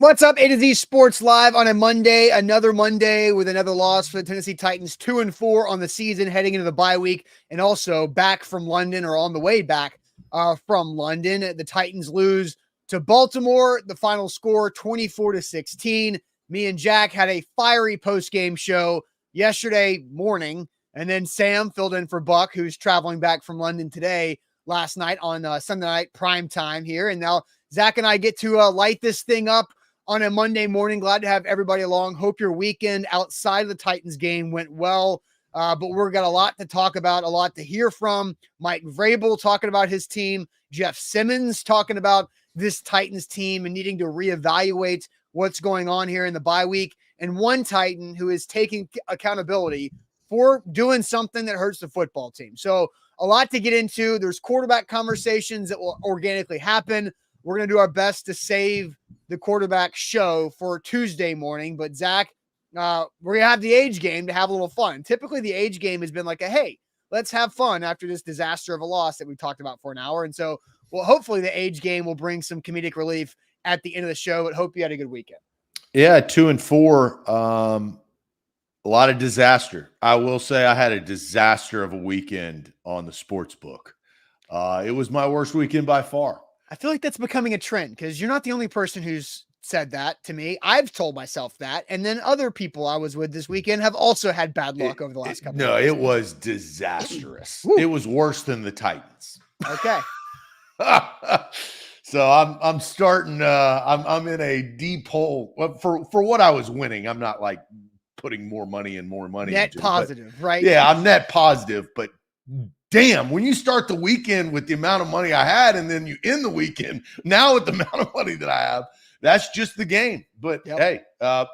What's up, A to Z Sports Live on a Monday, another Monday with another loss for the Tennessee Titans, 2-4 on the season heading into the bye week, and also back from London or on the way back from London. The Titans lose to Baltimore. The final score 24-16. Me and Jack had a fiery post-game show yesterday morning, and then Sam filled in for Buck, who's traveling back from London today, last night on Sunday night prime time here. And now Zach and I get to light this thing up on a Monday morning. Glad to have everybody along. Hope your weekend outside of the Titans game went well. But we've got a lot to talk about, a lot to hear from. Mike Vrabel talking about his team. Jeff Simmons talking about this Titans team and needing to reevaluate what's going on here in the bye week. And one Titan who is taking accountability for doing something that hurts the football team. So a lot to get into. There's quarterback conversations that will organically happen. We're going to do our best to save the quarterback show for Tuesday morning. But Zach, we're going to have the age game to have a little fun. Typically the age game has been like hey, let's have fun after this disaster of a loss that we talked about for an hour. And so, well, hopefully the age game will bring some comedic relief at the end of the show, but hope you had a good weekend. Yeah. 2-4. A lot of disaster. I will say I had a disaster of a weekend on the sports book. It was my worst weekend by far. I feel like that's becoming a trend because you're not the only person who's said that to me. I've told myself that. And then other people I was with this weekend have also had bad luck over the last couple of days. No, it was disastrous. It was worse than the Titans. Okay. So I'm starting, I'm in a deep hole for what I was winning. I'm not like putting more money net positive, right? Yeah, I'm net positive, but damn, when you start the weekend with the amount of money I had and then you end the weekend now with the amount of money that I have, that's just the game. But hey,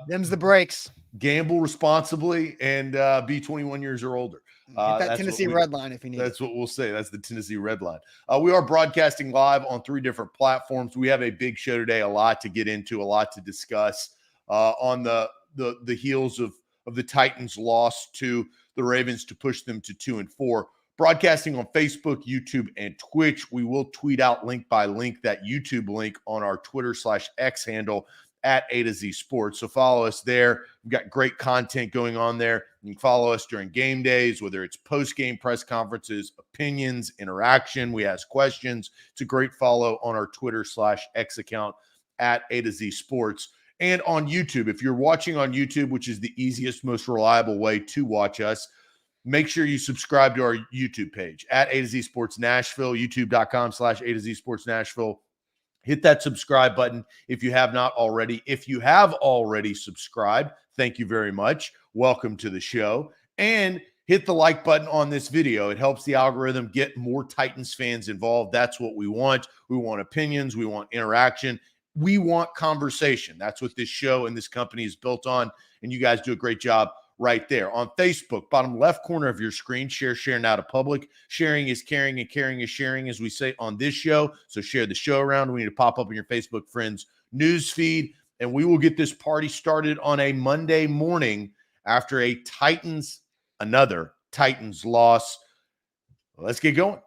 them's the breaks. Gamble responsibly and be 21 years or older. Get that Tennessee red line if you need. That's what we'll say. That's the Tennessee red line. We are broadcasting live on 3 different platforms. We have a big show today, a lot to get into, a lot to discuss on the heels of the Titans' loss to the Ravens to push them to 2-4. Broadcasting on Facebook, YouTube, and Twitch. We will tweet out link by link that YouTube link on our Twitter/X handle at A to Z Sports. So follow us there. We've got great content going on there. You can follow us during game days, whether it's post-game press conferences, opinions, interaction. We ask questions. It's a great follow on our Twitter/X account at A to Z Sports. And on YouTube, if you're watching on YouTube, which is the easiest, most reliable way to watch us, make sure you subscribe to our YouTube page at A to Z Sports Nashville, youtube.com/A to Z Sports Nashville. Hit that subscribe button if you have not already. If you have already subscribed, thank you very much. Welcome to the show. And hit the like button on this video. It helps the algorithm get more Titans fans involved. That's what we want. We want opinions. We want interaction. We want conversation. That's what this show and this company is built on. And you guys do a great job right there. On Facebook, bottom left corner of your screen, share now to public. Sharing is caring and caring is sharing, as we say on this show. So share the show around. We need to pop up in your Facebook friends news feed, and we will get this party started on a Monday morning after another Titans loss. Let's get going.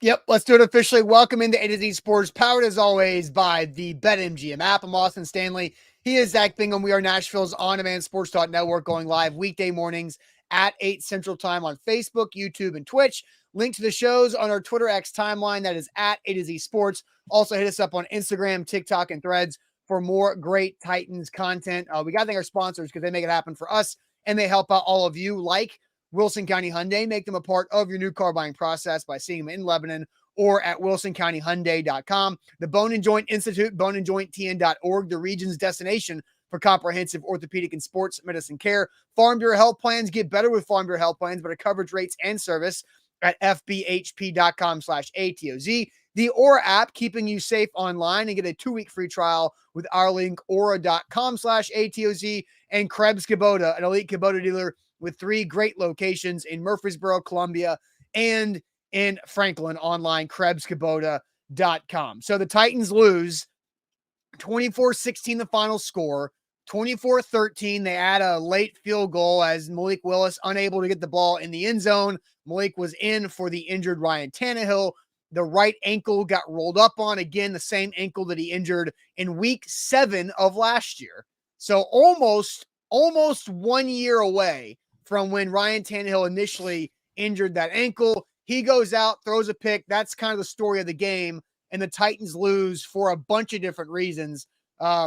Yep. Let's do it officially. Welcome into A to Z Sports, powered as always by the BetMGM app. I'm Austin Stanley. He is Zach Bingham. We are Nashville's on-demand sports talk network, going live weekday mornings at 8 Central Time on Facebook, YouTube, and Twitch. Link to the shows on our Twitter X timeline. That is at A to Z Sports. Also hit us up on Instagram, TikTok, and Threads for more great Titans content. We got to thank our sponsors because they make it happen for us and they help out all of you, like Wilson County Hyundai. Make them a part of your new car buying process by seeing them in Lebanon or at wilsoncountyhyundai.com. The Bone and Joint Institute, boneandjointtn.org, the region's destination for comprehensive orthopedic and sports medicine care. Farm Bureau Health Plans. Get better with Farm Bureau Health Plans, better coverage rates and service at fbhp.com/ATOZ. The Aura app, keeping you safe online, and get a 2-week free trial with our link, aura.com/ATOZ. And Krebs Kubota, an elite Kubota dealer with 3 great locations in Murfreesboro, Columbia, and in Franklin. Online, KrebsKubota.com. So the Titans lose 24-16, the final score. 24-13, they add a late field goal as Malik Willis unable to get the ball in the end zone. Malik was in for the injured Ryan Tannehill. The right ankle got rolled up on again, the same ankle that he injured in week 7 of last year. So almost 1 year away from when Ryan Tannehill initially injured that ankle. He goes out, throws a pick. That's kind of the story of the game. And the Titans lose for a bunch of different reasons,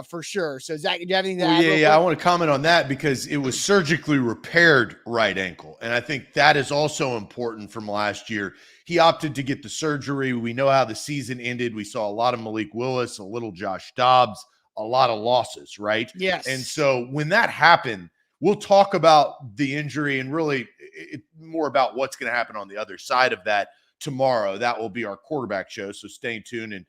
for sure. So, Zach, do you have anything to add? Yeah. I want to comment on that because it was surgically repaired right ankle. And I think that is also important from last year. He opted to get the surgery. We know how the season ended. We saw a lot of Malik Willis, a little Josh Dobbs, a lot of losses, right? Yes. And so when that happened, we'll talk about the injury and really more about what's going to happen on the other side of that tomorrow. That will be our quarterback show. So stay tuned and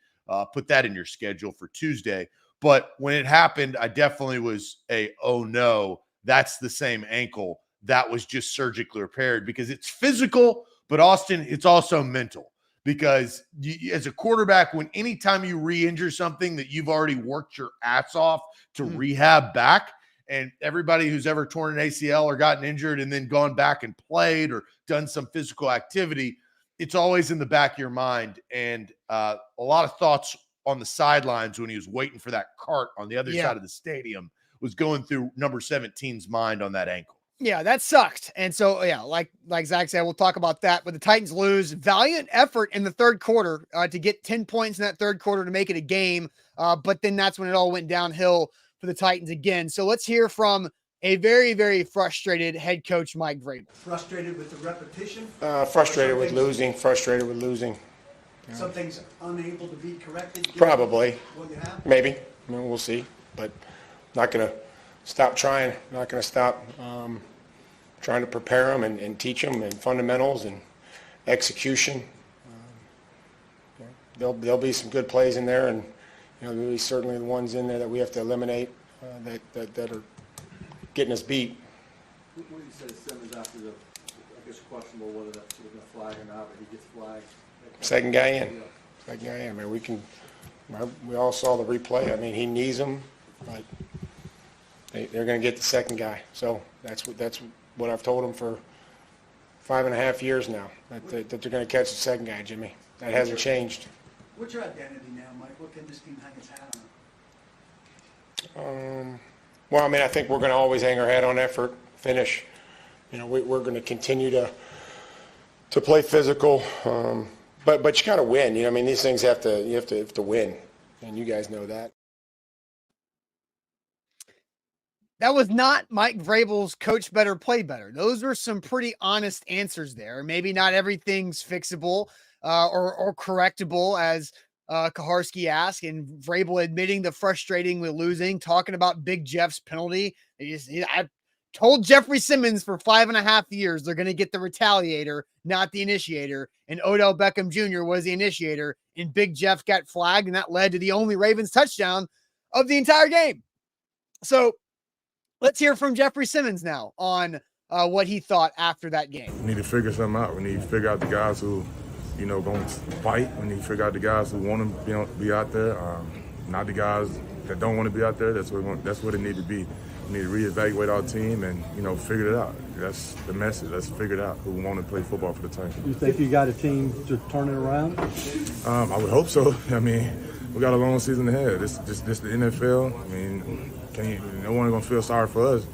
put that in your schedule for Tuesday. But when it happened, I definitely was oh no, that's the same ankle. That was just surgically repaired because it's physical, but Austin, it's also mental. Because as a quarterback, anytime you re-injure something that you've already worked your ass off to rehab back, and everybody who's ever torn an ACL or gotten injured and then gone back and played or done some physical activity, it's always in the back of your mind. And a lot of thoughts on the sidelines when he was waiting for that cart on the other side of the stadium was going through number 17's mind on that ankle. Yeah, that sucked. And so, like Zach said, we'll talk about that. But the Titans lose. Valiant effort in the third quarter to get 10 points in that third quarter to make it a game. But then that's when it all went downhill for the Titans again. So let's hear from a very, very frustrated head coach, Mike Vrabel. Frustrated with the repetition? Frustrated with losing. Some things unable to be corrected? Probably. What you have? Maybe. I mean, we'll see. But not going to stop trying. Not going to stop trying to prepare them and teach them and fundamentals and execution. There'll be some good plays in there, and there'll be certainly the ones in there that we have to eliminate that are getting us beat. What you said Simmons after the, I guess, questionable whether that's going to flag or not, but he gets flagged. Second guy in. I mean, we all saw the replay. I mean, he knees him, but they're going to get the second guy. So that's what I've told them for 5.5 years now, that they're going to catch the second guy, Jimmy. That hasn't changed. What's your identity now, Mike? What can this team hang its hat on? Well, I mean, I think we're going to always hang our hat on effort, finish. We're going to continue to play physical, but you got to win. I mean, these things you have to win, and you guys know that. That was not Mike Vrabel's coach better, play better. Those were some pretty honest answers there. Maybe not everything's fixable or correctable, as Kaharski asked, and Vrabel admitting the frustrating with losing, talking about Big Jeff's penalty. I told Jeffrey Simmons for 5.5 years they're going to get the retaliator, not the initiator. And Odell Beckham Jr. was the initiator, and Big Jeff got flagged, and that led to the only Ravens touchdown of the entire game. So let's hear from Jeffrey Simmons now on what he thought after that game. We need to figure something out. We need to figure out the guys who, going to fight. We need to figure out the guys who want to be out there, not the guys that don't want to be out there. That's what it needs to be. We need to reevaluate our team and, figure it out. That's the message. Let's figure it out. Who want to play football for the Titans. You think you got a team to turn it around? I would hope so. I mean, we got a long season ahead. This the NFL. I mean, no one's going to feel sorry for us.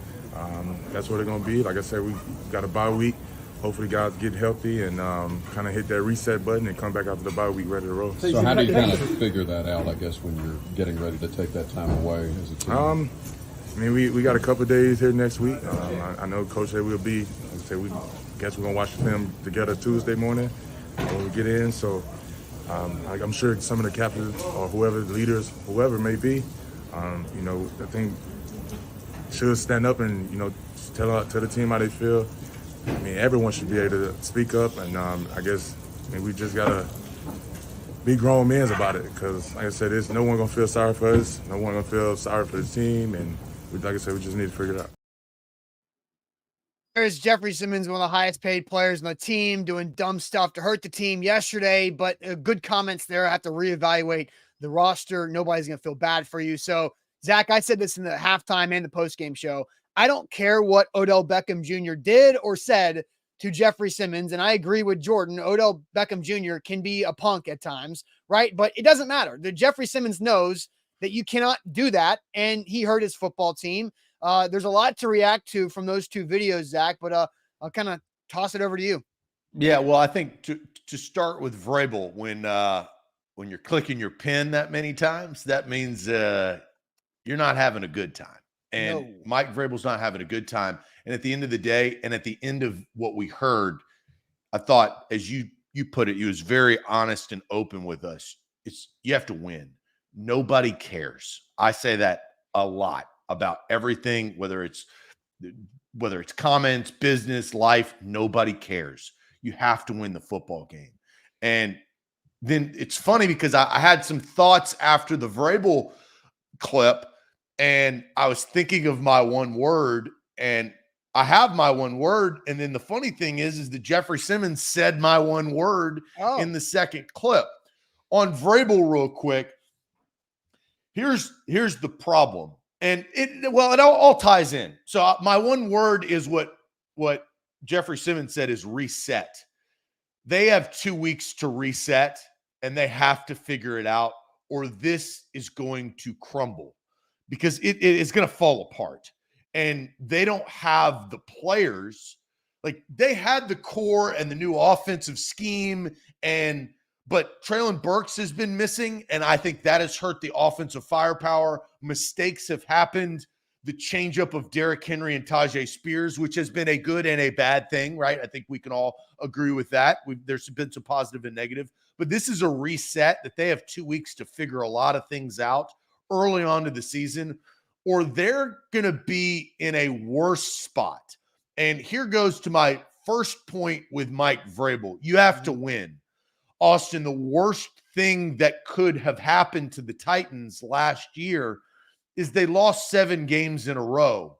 That's what it's going to be. Like I said, we got a bye week. Hopefully guys get healthy and kind of hit that reset button and come back after the bye week ready to roll. So how do you kind of figure that out, I guess, when you're getting ready to take that time away as a team? I mean, we got a couple of days here next week. I know Coach said we'll be, we guess we're going to watch the film together Tuesday morning when we get in. So I'm sure some of the captains or whoever, the leaders, whoever it may be, I think should stand up and, tell the team how they feel. I mean, everyone should be able to speak up, and I guess we just got to be grown men about it because, like I said, there's no one going to feel sorry for us. No one going to feel sorry for the team, and like I said, we just need to figure it out. There's Jeffrey Simmons, one of the highest paid players on the team, doing dumb stuff to hurt the team yesterday, but good comments there. I have to reevaluate the roster. Nobody's going to feel bad for you. So, Zach, I said this in the halftime and the postgame show. I don't care what Odell Beckham Jr. did or said to Jeffrey Simmons, and I agree with Jordan, Odell Beckham Jr. can be a punk at times, right? But it doesn't matter. The Jeffrey Simmons knows that you cannot do that, and he hurt his football team. There's a lot to react to from those two videos, Zach, but I'll kind of toss it over to you. Yeah, well, I think to start with Vrabel, when you're clicking your pen that many times, that means you're not having a good time. And No. Mike Vrabel's not having a good time. And at the end of the day, and at the end of what we heard, I thought, as you put it, you was very honest and open with us. You have to win. Nobody cares. I say that a lot about everything, whether it's comments, business, life, nobody cares. You have to win the football game. And then it's funny because I had some thoughts after the Vrabel clip, and I was thinking of my one word, and I have my one word. And then the funny thing is that Jeffrey Simmons said my one word in the second clip. On Vrabel, real quick, here's the problem. And it all ties in. So my one word is what Jeffrey Simmons said is reset. They have 2 weeks to reset, and they have to figure it out, or this is going to crumble because it is going to fall apart. And they don't have the players. Like, they had the core and the new offensive scheme, but Treylon Burks has been missing, and I think that has hurt the offensive firepower. Mistakes have happened. The changeup of Derrick Henry and Tajay Spears, which has been a good and a bad thing, right? I think we can all agree with that. There's been some positive and negative, but this is a reset that they have 2 weeks to figure a lot of things out early on to the season, or they're going to be in a worse spot. And here goes to my first point with Mike Vrabel. You have to win. Austin, the worst thing that could have happened to the Titans last year is they lost 7 games in a row.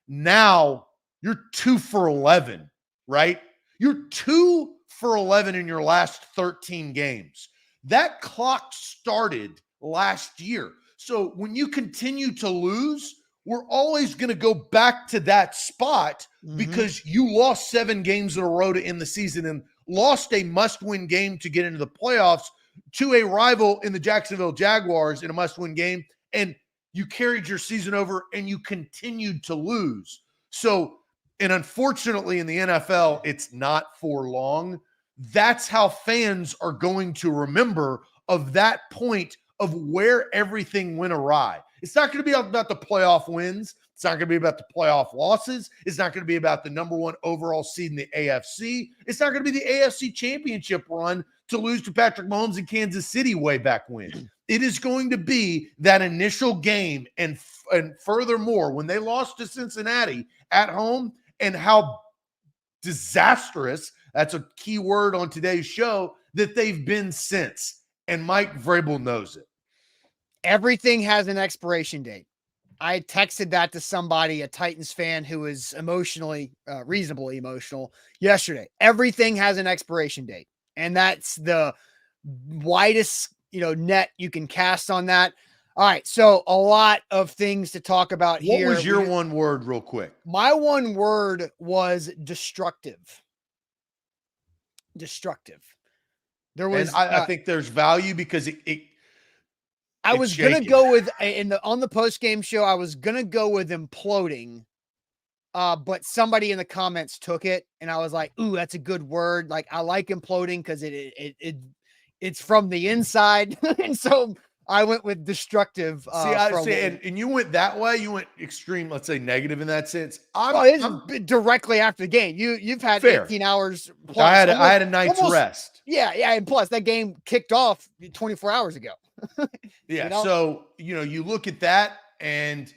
Now you're 2 for 11, right? You're 2 for 11 in your last 13 games. That clock started last year. So when you continue to lose, we're always going to go back to that spot because you lost 7 games in a row to end the season and lost a must-win game to get into the playoffs to a rival in the Jacksonville Jaguars in a must-win game, and you carried your season over and you continued to lose. So, and unfortunately in the NFL, it's not for long. That's how fans are going to remember of that point of where everything went awry. It's not going to be about the playoff wins. It's not going to be about the playoff losses. It's not going to be about the number 1 overall seed in the AFC. It's not going to be the AFC championship run to lose to Patrick Mahomes in Kansas City way back when. It is going to be that initial game. And furthermore, when they lost to Cincinnati at home and how disastrous, that's a key word on today's show, that they've been since. And Mike Vrabel knows it. Everything has an expiration date. I texted that to somebody, a Titans fan who was reasonably emotional yesterday. Everything has an expiration date. And that's the widest, net you can cast on that. All right. So a lot of things to talk about here. What was your one word real quick? My one word was destructive. Destructive. There was, and I think there's value because I was going to go with on the post-game show, I was going to go with imploding. But somebody in the comments took it and I was like, ooh, that's a good word. Like, I like imploding because it's from the inside. And so I went with destructive. And you went that way. You went extreme, let's say negative in that sense. It's directly after the game. You've had fair. 18 hours. Plus, I had a night's rest. Yeah. And plus that game kicked off 24 hours ago. Yeah. So, you look at that, and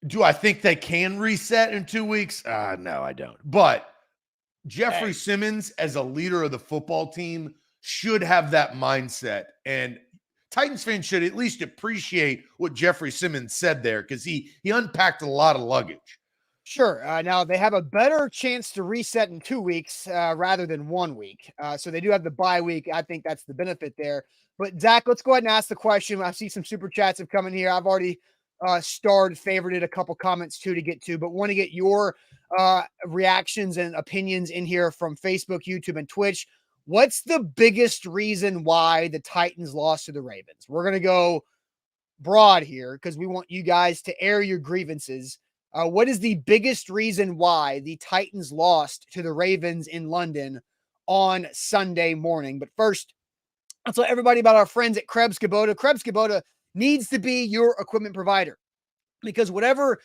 do I think they can reset in 2 weeks? No, I don't. But Jeffrey Simmons, as a leader of the football team, should have that mindset. And Titans fans should at least appreciate what Jeffrey Simmons said there, because he unpacked a lot of luggage. Sure. Now they have a better chance to reset in 2 weeks rather than 1 week. So they do have the bye week. I think that's the benefit there. But Zach, let's go ahead and ask the question. I see some super chats have come in here. I've already favorited a couple comments too to get to, but want to get your reactions and opinions in here from Facebook, YouTube, and Twitch. What's the biggest reason why the Titans lost to the Ravens? We're going to go broad here because we want you guys to air your grievances. What is the biggest reason why the Titans lost to the Ravens in London on Sunday morning? But first, I'll tell everybody about our friends at Krebs Kubota. Krebs Kubota needs to be your equipment provider because whatever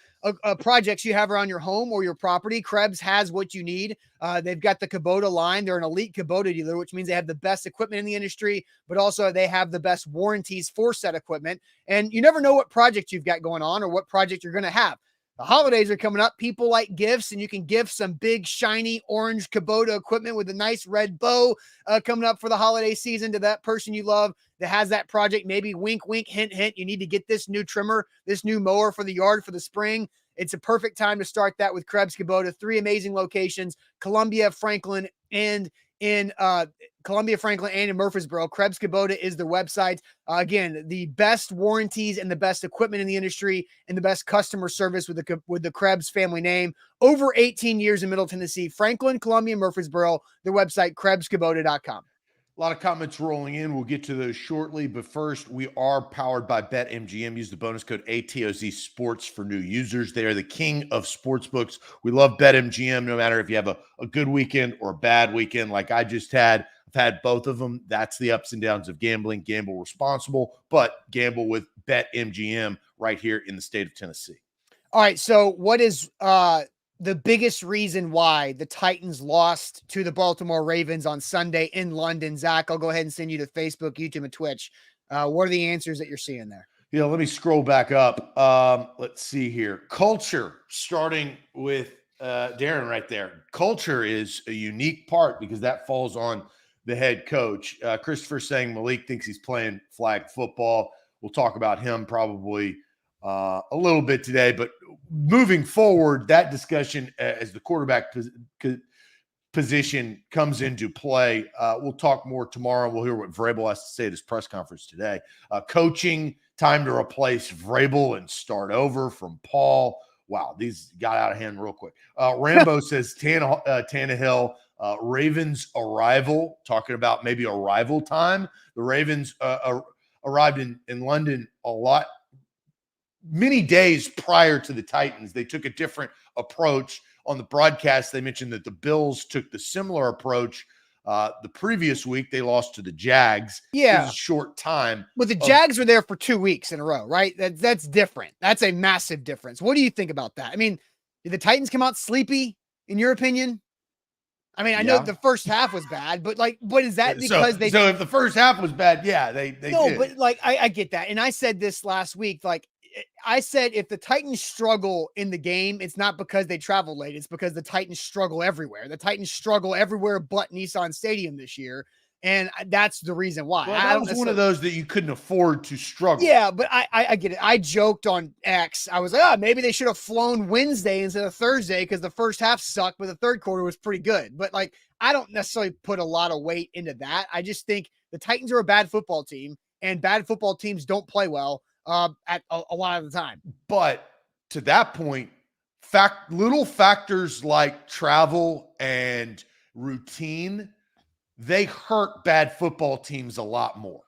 projects you have around your home or your property, Krebs has what you need. They've got the Kubota line. They're an elite Kubota dealer, which means they have the best equipment in the industry, but also they have the best warranties for said equipment. And you never know what project you've got going on or what project you're going to have. The holidays are coming up. People like gifts, and you can gift some big, shiny, orange Kubota equipment with a nice red bow coming up for the holiday season to that person you love that has that project. Maybe wink, wink, hint, hint. You need to get this new trimmer, this new mower for the yard for the spring. It's a perfect time to start that with Krebs Kubota. 3 amazing locations, Columbia, Franklin, and in Murfreesboro. Krebs Kubota is their website. Again, the best warranties and the best equipment in the industry and the best customer service with the Krebs family name. Over 18 years in Middle Tennessee, Franklin, Columbia, Murfreesboro. Their website, KrebsKubota.com. A lot of comments rolling in. We'll get to those shortly. But first, we are powered by BetMGM. Use the bonus code ATOZ Sports for new users. They are the king of sportsbooks. We love BetMGM no matter if you have a good weekend or a bad weekend like I just had. I've had both of them. That's the ups and downs of gambling. Gamble responsible, but gamble with BetMGM right here in the state of Tennessee. All right, so what is the biggest reason why the Titans lost to the Baltimore Ravens on Sunday in London? Zach, I'll go ahead and send you to Facebook, YouTube, and Twitch. What are the answers that you're seeing there? Yeah, let me scroll back up. Let's see here. Culture, starting with Darren right there. Culture is a unique part because that falls on the head coach. Christopher saying Malik thinks he's playing flag football. We'll talk about him probably a little bit today, but moving forward, that discussion as the quarterback position comes into play. We'll talk more tomorrow. We'll hear what Vrabel has to say at his press conference today. Coaching, time to replace Vrabel and start over from Paul. Wow, these got out of hand real quick. Rambo says Tannehill, Ravens arrival, talking about maybe arrival time. The Ravens arrived in London many days prior to the Titans. They took a different approach. On the broadcast, they mentioned that the Bills took the similar approach. The previous week, they lost to the Jags. Yeah. It was a short time. But the Jags were there for 2 weeks in a row, right? That's different. That's a massive difference. What do you think about that? I mean, did the Titans come out sleepy, in your opinion? I mean, I know the first half was bad, but what is that because they? So if the first half was bad, yeah, they no, did. But I get that, and I said this last week. I said if the Titans struggle in the game, it's not because they travel late. It's because the Titans struggle everywhere. The Titans struggle everywhere but Nissan Stadium this year, and that's the reason why. Well, that was one of those that you couldn't afford to struggle. Yeah, but I get it. I joked on X. I was like, maybe they should have flown Wednesday instead of Thursday because the first half sucked, but the third quarter was pretty good. But I don't necessarily put a lot of weight into that. I just think the Titans are a bad football team, and bad football teams don't play well at a lot of the time. But to that point, little factors like travel and routine, they hurt bad football teams a lot more.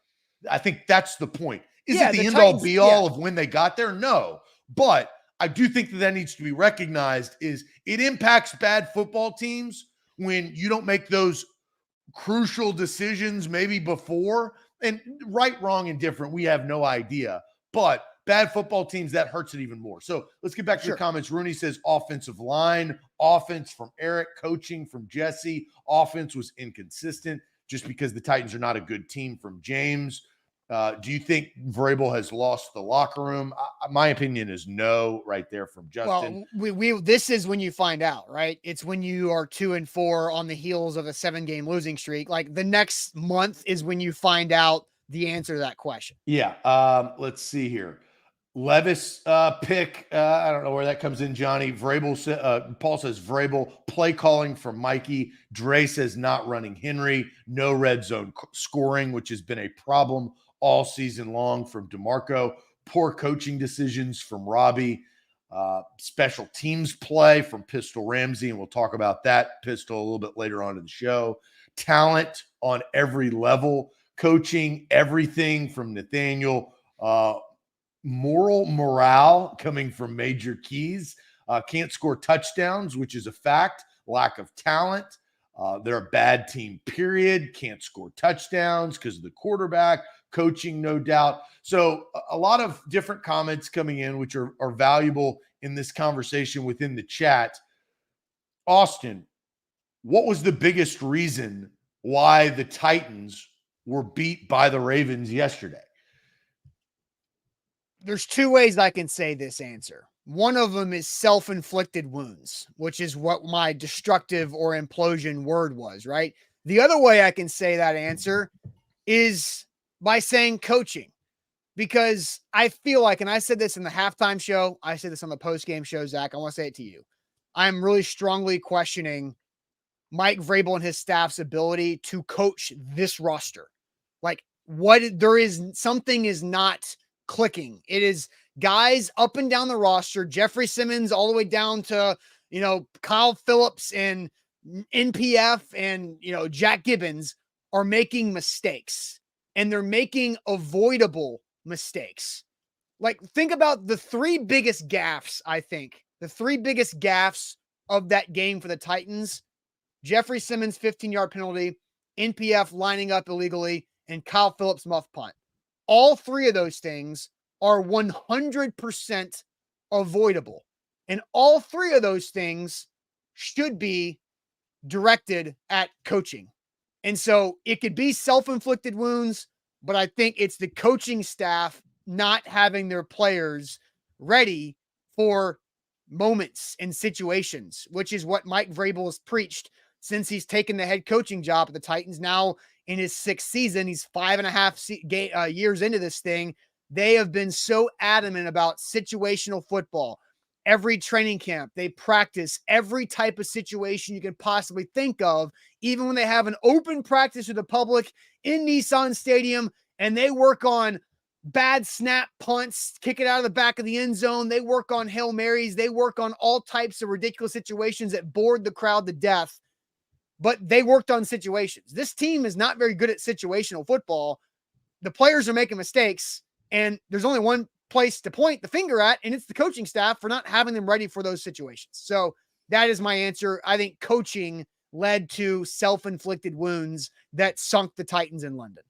I think that's the point. Is it the end all be all of when they got there? No. But I do think that needs to be recognized is it impacts bad football teams when you don't make those crucial decisions maybe before. And right, wrong, and different, we have no idea. But bad football teams, that hurts it even more. So let's get back to the comments. Rooney says offensive line, offense from Eric, coaching from Jesse. Offense was inconsistent just because the Titans are not a good team from James. Do you think Vrabel has lost the locker room? My opinion is no, right there from Justin. Well, this is when you find out, right? It's when you are 2-4 on the heels of a 7-game losing streak. The next month is when you find out the answer to that question. Yeah. Let's see here. Levis pick. I don't know where that comes in, Johnny. Vrabel. Paul says Vrabel. Play calling from Mikey. Dre says not running Henry. No red zone scoring, which has been a problem all season long from DeMarco. Poor coaching decisions from Robbie. special teams play from Pistol Ramsey, and we'll talk about that pistol a little bit later on in the show. Talent on every level, coaching, everything from Nathaniel. Morale coming from Major Keys. Can't score touchdowns, which is a fact. Lack of talent. They're a bad team, period. Can't score touchdowns because of the quarterback. Coaching, no doubt. So a lot of different comments coming in, which are valuable in this conversation within the chat. Austin, what was the biggest reason why the Titans were beat by the Ravens yesterday? There's two ways I can say this answer. One of them is self-inflicted wounds, which is what my destructive or implosion word was, right? The other way I can say that answer is by saying coaching, because I feel like, and I said this in the halftime show, I said this on the post-game show, Zach, I want to say it to you. I'm really strongly questioning Mike Vrabel and his staff's ability to coach this roster. Like, something is not clicking. It is guys up and down the roster, Jeffrey Simmons all the way down to, Kyle Phillips and NPF and, Jack Gibbons are making mistakes, and they're making avoidable mistakes. Like, think about the three biggest gaffes, I think. The three biggest gaffes of that game for the Titans: Jeffrey Simmons' 15-yard penalty, NPF lining up illegally, and Kyle Phillips' muff punt. All three of those things are 100% avoidable. And all three of those things should be directed at coaching. And so it could be self-inflicted wounds, but I think it's the coaching staff not having their players ready for moments and situations, which is what Mike Vrabel has preached since he's taken the head coaching job at the Titans. Now in his sixth season, he's 5.5 years into this thing. They have been so adamant about situational football. Every training camp, they practice every type of situation you can possibly think of, even when they have an open practice with the public in Nissan Stadium, and they work on bad snap punts, kick it out of the back of the end zone. They work on Hail Marys. They work on all types of ridiculous situations that bored the crowd to death, but they worked on situations. This team is not very good at situational football. The players are making mistakes, and there's only one place to point the finger at, and it's the coaching staff for not having them ready for those situations. So that is my answer. I think coaching led to self-inflicted wounds that sunk the Titans in London.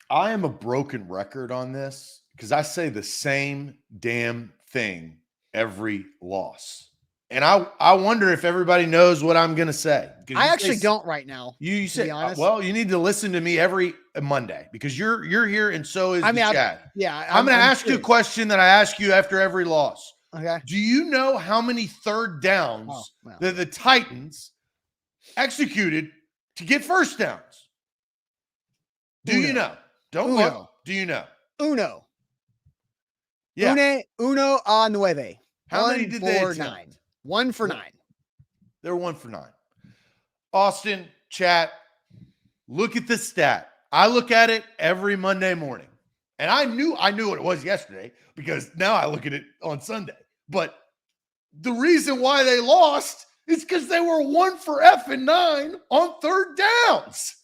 I am a broken record on this because I say the same damn thing every loss. And I wonder if everybody knows what I'm going to say. I actually don't right now. You said, well, you need to listen to me every Monday because you're here and so is the chat. I'm going to ask you a question that I ask you after every loss. Okay. Do you know how many third downs that the Titans executed to get first downs? Do you know? Don't look. Do you know? Uno. Yeah. Uno a nueve. How many did they attempt? 9. 1 for 9. They're 1 for 9. Austin, chat, look at the stat. I look at it every Monday morning. And I knew what it was yesterday because now I look at it on Sunday. But the reason why they lost is because they were 1 for effing 9 on third downs.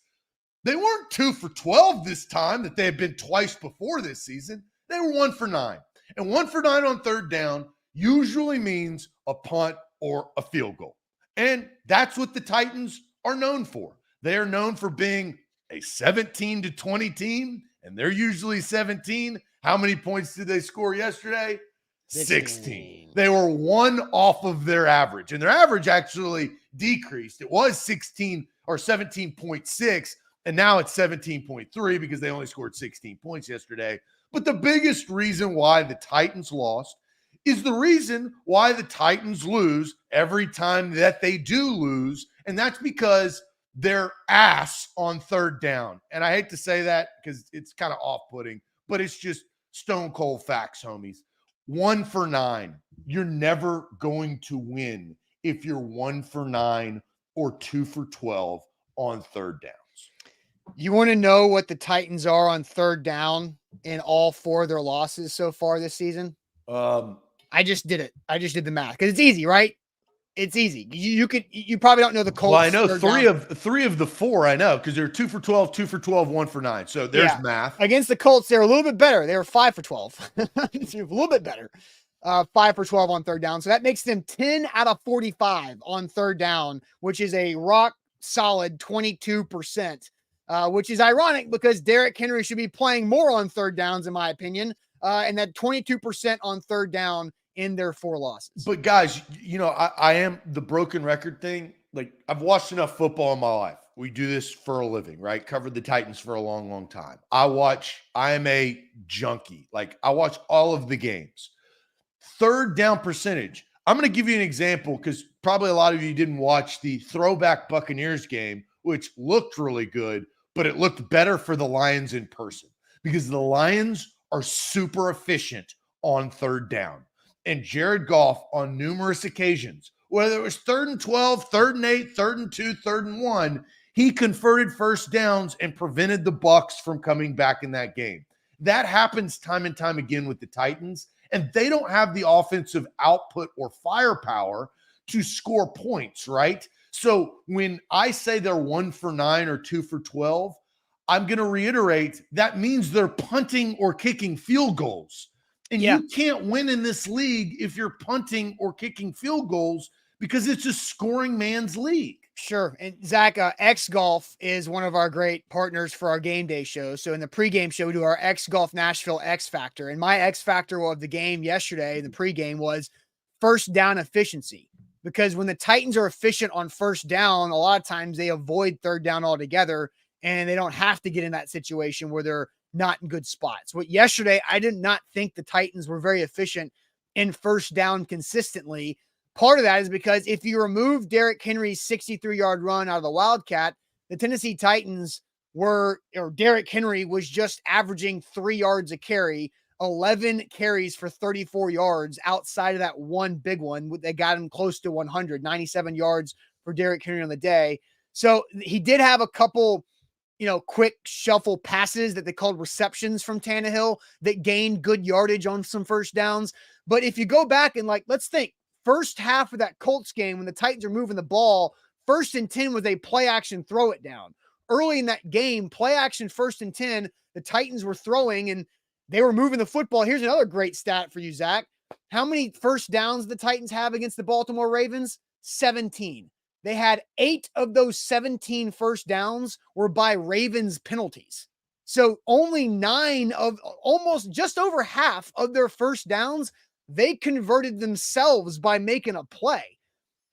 They weren't 2 for 12 this time that they had been twice before this season. They were 1 for 9. And 1 for 9 on third down usually means a punt or a field goal. And that's what the Titans are known for. They are known for being a 17-20 team, and they're usually 17. How many points did they score yesterday? 16. They were 1 off of their average, and their average actually decreased. It was 16 or 17.6, and now it's 17.3 because they only scored 16 points yesterday. But the biggest reason why the Titans lost is the reason why the Titans lose every time that they do lose, and that's because they're ass on third down. And I hate to say that because it's kind of off-putting, but it's just stone cold facts, homies. 1 for 9. You're never going to win if you're 1 for 9 or 2 for 12 on third downs. You want to know what the Titans are on third down in all 4 of their losses so far this season? I just did it. I just did the math because it's easy, right? It's easy. You probably don't know the Colts. Well, I know third three of the four I know because they're 2 for 12, 2 for 12, 1 for 9. So there's math. Against the Colts, they're a little bit better. They were 5 for 12. A little bit better. 5 for 12 on third down. So that makes them 10 out of 45 on third down, which is a rock solid 22%, which is ironic because Derrick Henry should be playing more on third downs, in my opinion. And that 22% on third down in their 4 losses. But guys, I am the broken record thing. Like, I've watched enough football in my life. We do this for a living, right? Covered the Titans for a long, long time. I am a junkie. Like, I watch all of the games. Third down percentage. I'm going to give you an example because probably a lot of you didn't watch the throwback Buccaneers game, which looked really good, but it looked better for the Lions in person because the Lions are super efficient on third down. And Jared Goff, on numerous occasions, whether it was 3rd and 12, 3rd and 8, 3rd and 2, 3rd and 1, he converted first downs and prevented the Bucs from coming back in that game. That happens time and time again with the Titans, and they don't have the offensive output or firepower to score points, right? So when I say they're 1 for 9 or 2 for 12, I'm going to reiterate that means they're punting or kicking field goals. And you can't win in this league if you're punting or kicking field goals because it's a scoring man's league. Sure. And Zach, X Golf is one of our great partners for our game day show. So in the pregame show, we do our X Golf Nashville X Factor. And my X Factor of the game yesterday, the pregame, was first down efficiency. Because when the Titans are efficient on first down, a lot of times they avoid third down altogether, and they don't have to get in that situation where they're not in good spots. But yesterday, I did not think the Titans were very efficient in first down consistently. Part of that is because if you remove Derrick Henry's 63-yard run out of the Wildcat, the Tennessee Titans Derrick Henry was just averaging 3 yards a carry, 11 carries for 34 yards outside of that one big one that got him close to 197 yards for Derrick Henry on the day. So he did have a couple quick shuffle passes that they called receptions from Tannehill that gained good yardage on some first downs. But if you go back and let's think, first half of that Colts game when the Titans are moving the ball, 1st and 10 was a play action throw it down. Early in that game, play action 1st and 10, the Titans were throwing and they were moving the football. Here's another great stat for you, Zach. How many first downs the Titans have against the Baltimore Ravens? 17. They had 8 of those 17 first downs were by Ravens penalties. So only 9 of almost just over half of their first downs, they converted themselves by making a play.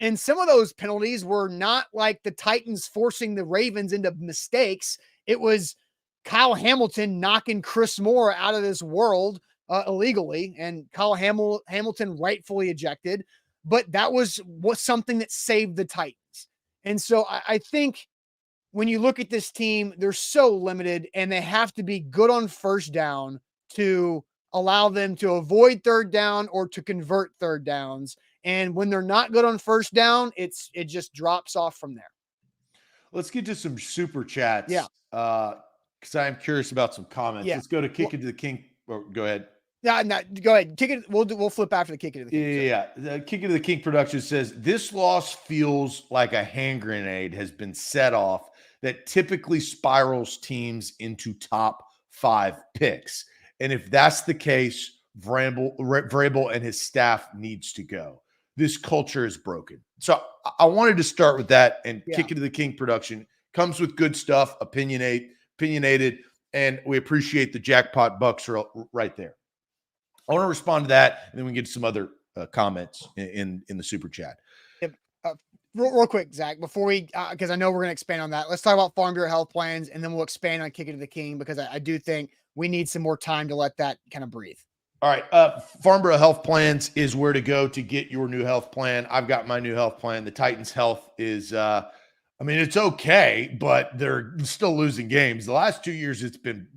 And some of those penalties were not like the Titans forcing the Ravens into mistakes. It was Kyle Hamilton knocking Chris Moore out of this world illegally, and Kyle Hamilton rightfully ejected. But that was something that saved the Titans. And so I think when you look at this team, they're so limited and they have to be good on first down to allow them to avoid third down or to convert third downs. And when they're not good on first down, it just drops off from there. Let's get to some super chats. Yeah. Because I am curious about some comments. Yeah. Let's go to Kick It to the King. Or go ahead. No, go ahead. Kick it. We'll flip after the Kick It to the King. Yeah. The Kick It to the King production says this loss feels like a hand grenade has been set off that typically spirals teams into top 5 picks. And if that's the case, Vrabel and his staff needs to go. This culture is broken. So I wanted to start with that, and Kick It to the King production comes with good stuff, opinionated, and we appreciate the jackpot bucks right there. I want to respond to that, and then we can get to some other comments in the super chat. Real quick, Zach, before we, because I know we're going to expand on that. Let's talk about Farm Bureau health plans, and then we'll expand on Kick It to the King because I do think we need some more time to let that kind of breathe. All right. Farm Bureau Health Plans is where to go to get your new health plan. I've got my new health plan. The Titans' health is, it's okay, but they're still losing games. The last 2 years, it's been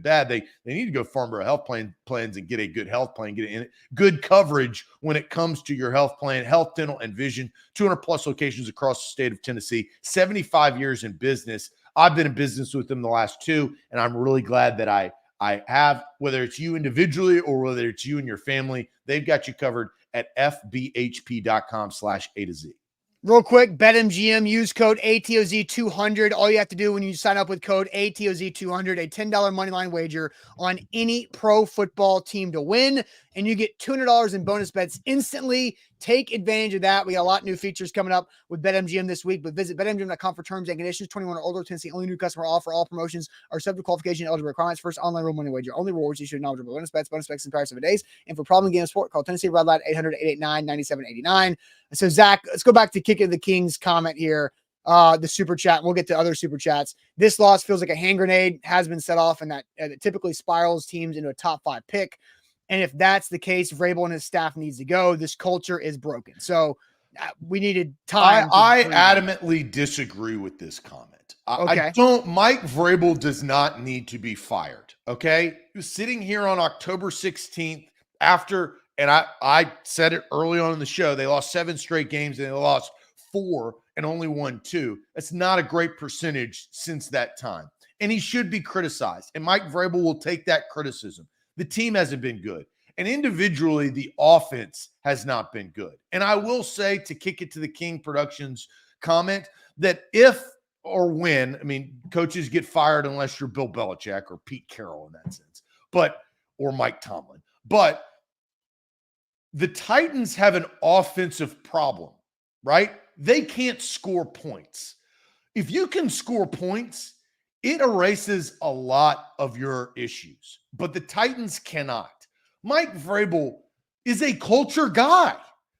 bad. They need to go Farm Bureau Health plans and get a good health plan, get good coverage when it comes to your health plan, health, dental, and vision. 200 plus locations across the state of Tennessee, 75 years in business. I've been in business with them the last 2, and I'm really glad that I I have, whether it's you individually or whether it's you and your family, they've got you covered at fbhp.com/A to Z. Real quick, BetMGM, use code ATOZ200. All you have to do when you sign up with code ATOZ200, a $10 moneyline wager on any pro football team to win, and you get $200 in bonus bets instantly. Take advantage of that. We got a lot of new features coming up with BetMGM this week, but visit betmgm.com for terms and conditions. 21 or older, Tennessee only new customer offer. All promotions are subject to qualification and eligible requirements. First online real money wager. Only rewards issued knowledgeable bonus bets in prior 7 days. And for problem game sport, call Tennessee Red Line 800-889-9789. So Zach, let's go back to Kick of the King's comment here. The super chat. We'll get to other super chats. This loss feels like a hand grenade has been set off, and that it typically spirals teams into a top 5 pick. And if that's the case, Vrabel and his staff needs to go. This culture is broken. So we needed time. I adamantly disagree with this comment. I don't. Mike Vrabel does not need to be fired. Okay, he was sitting here on October 16th after. And I said it early on in the show, they lost 7 straight games and they lost 4 and only won 2. That's not a great percentage since that time. And he should be criticized. And Mike Vrabel will take that criticism. The team hasn't been good. And individually, the offense has not been good. And I will say, to kick it to the King Productions comment, that if or when, I mean, coaches get fired unless you're Bill Belichick or Pete Carroll in that sense, or Mike Tomlin. But the Titans have an offensive problem, right? They can't score points. If you can score points, it erases a lot of your issues. But the Titans cannot. Mike Vrabel is a culture guy,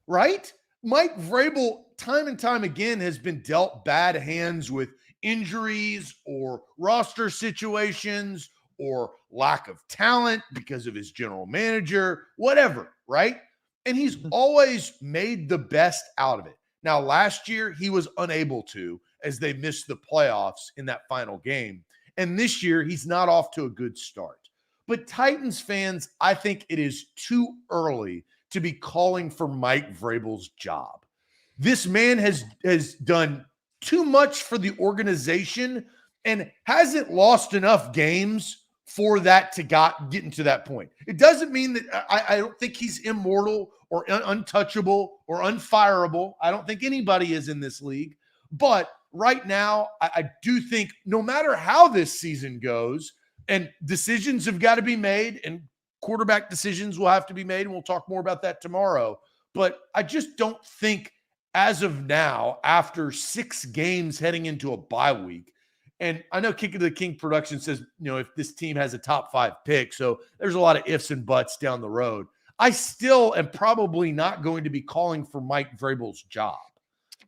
right? Mike Vrabel, time and time again, has been dealt bad hands with injuries or roster situations or lack of talent because of his general manager, whatever, right? And he's always made the best out of it. Now, last year, he was unable to, as they missed the playoffs in that final game. And this year, he's not off to a good start. But Titans fans, I think it is too early to be calling for Mike Vrabel's job. This man has done too much for the organization and hasn't lost enough games for that to get into that point. It doesn't mean that I don't think he's immortal or untouchable or unfireable. I don't think anybody is in this league. But right now, I do think no matter how this season goes, and decisions have got to be made, and quarterback decisions will have to be made, and we'll talk more about that tomorrow. But I just don't think as of now, after 6 games heading into a bye week, and I know Kick of the King Production says, if this team has a top 5 pick, so there's a lot of ifs and buts down the road. I still am probably not going to be calling for Mike Vrabel's job.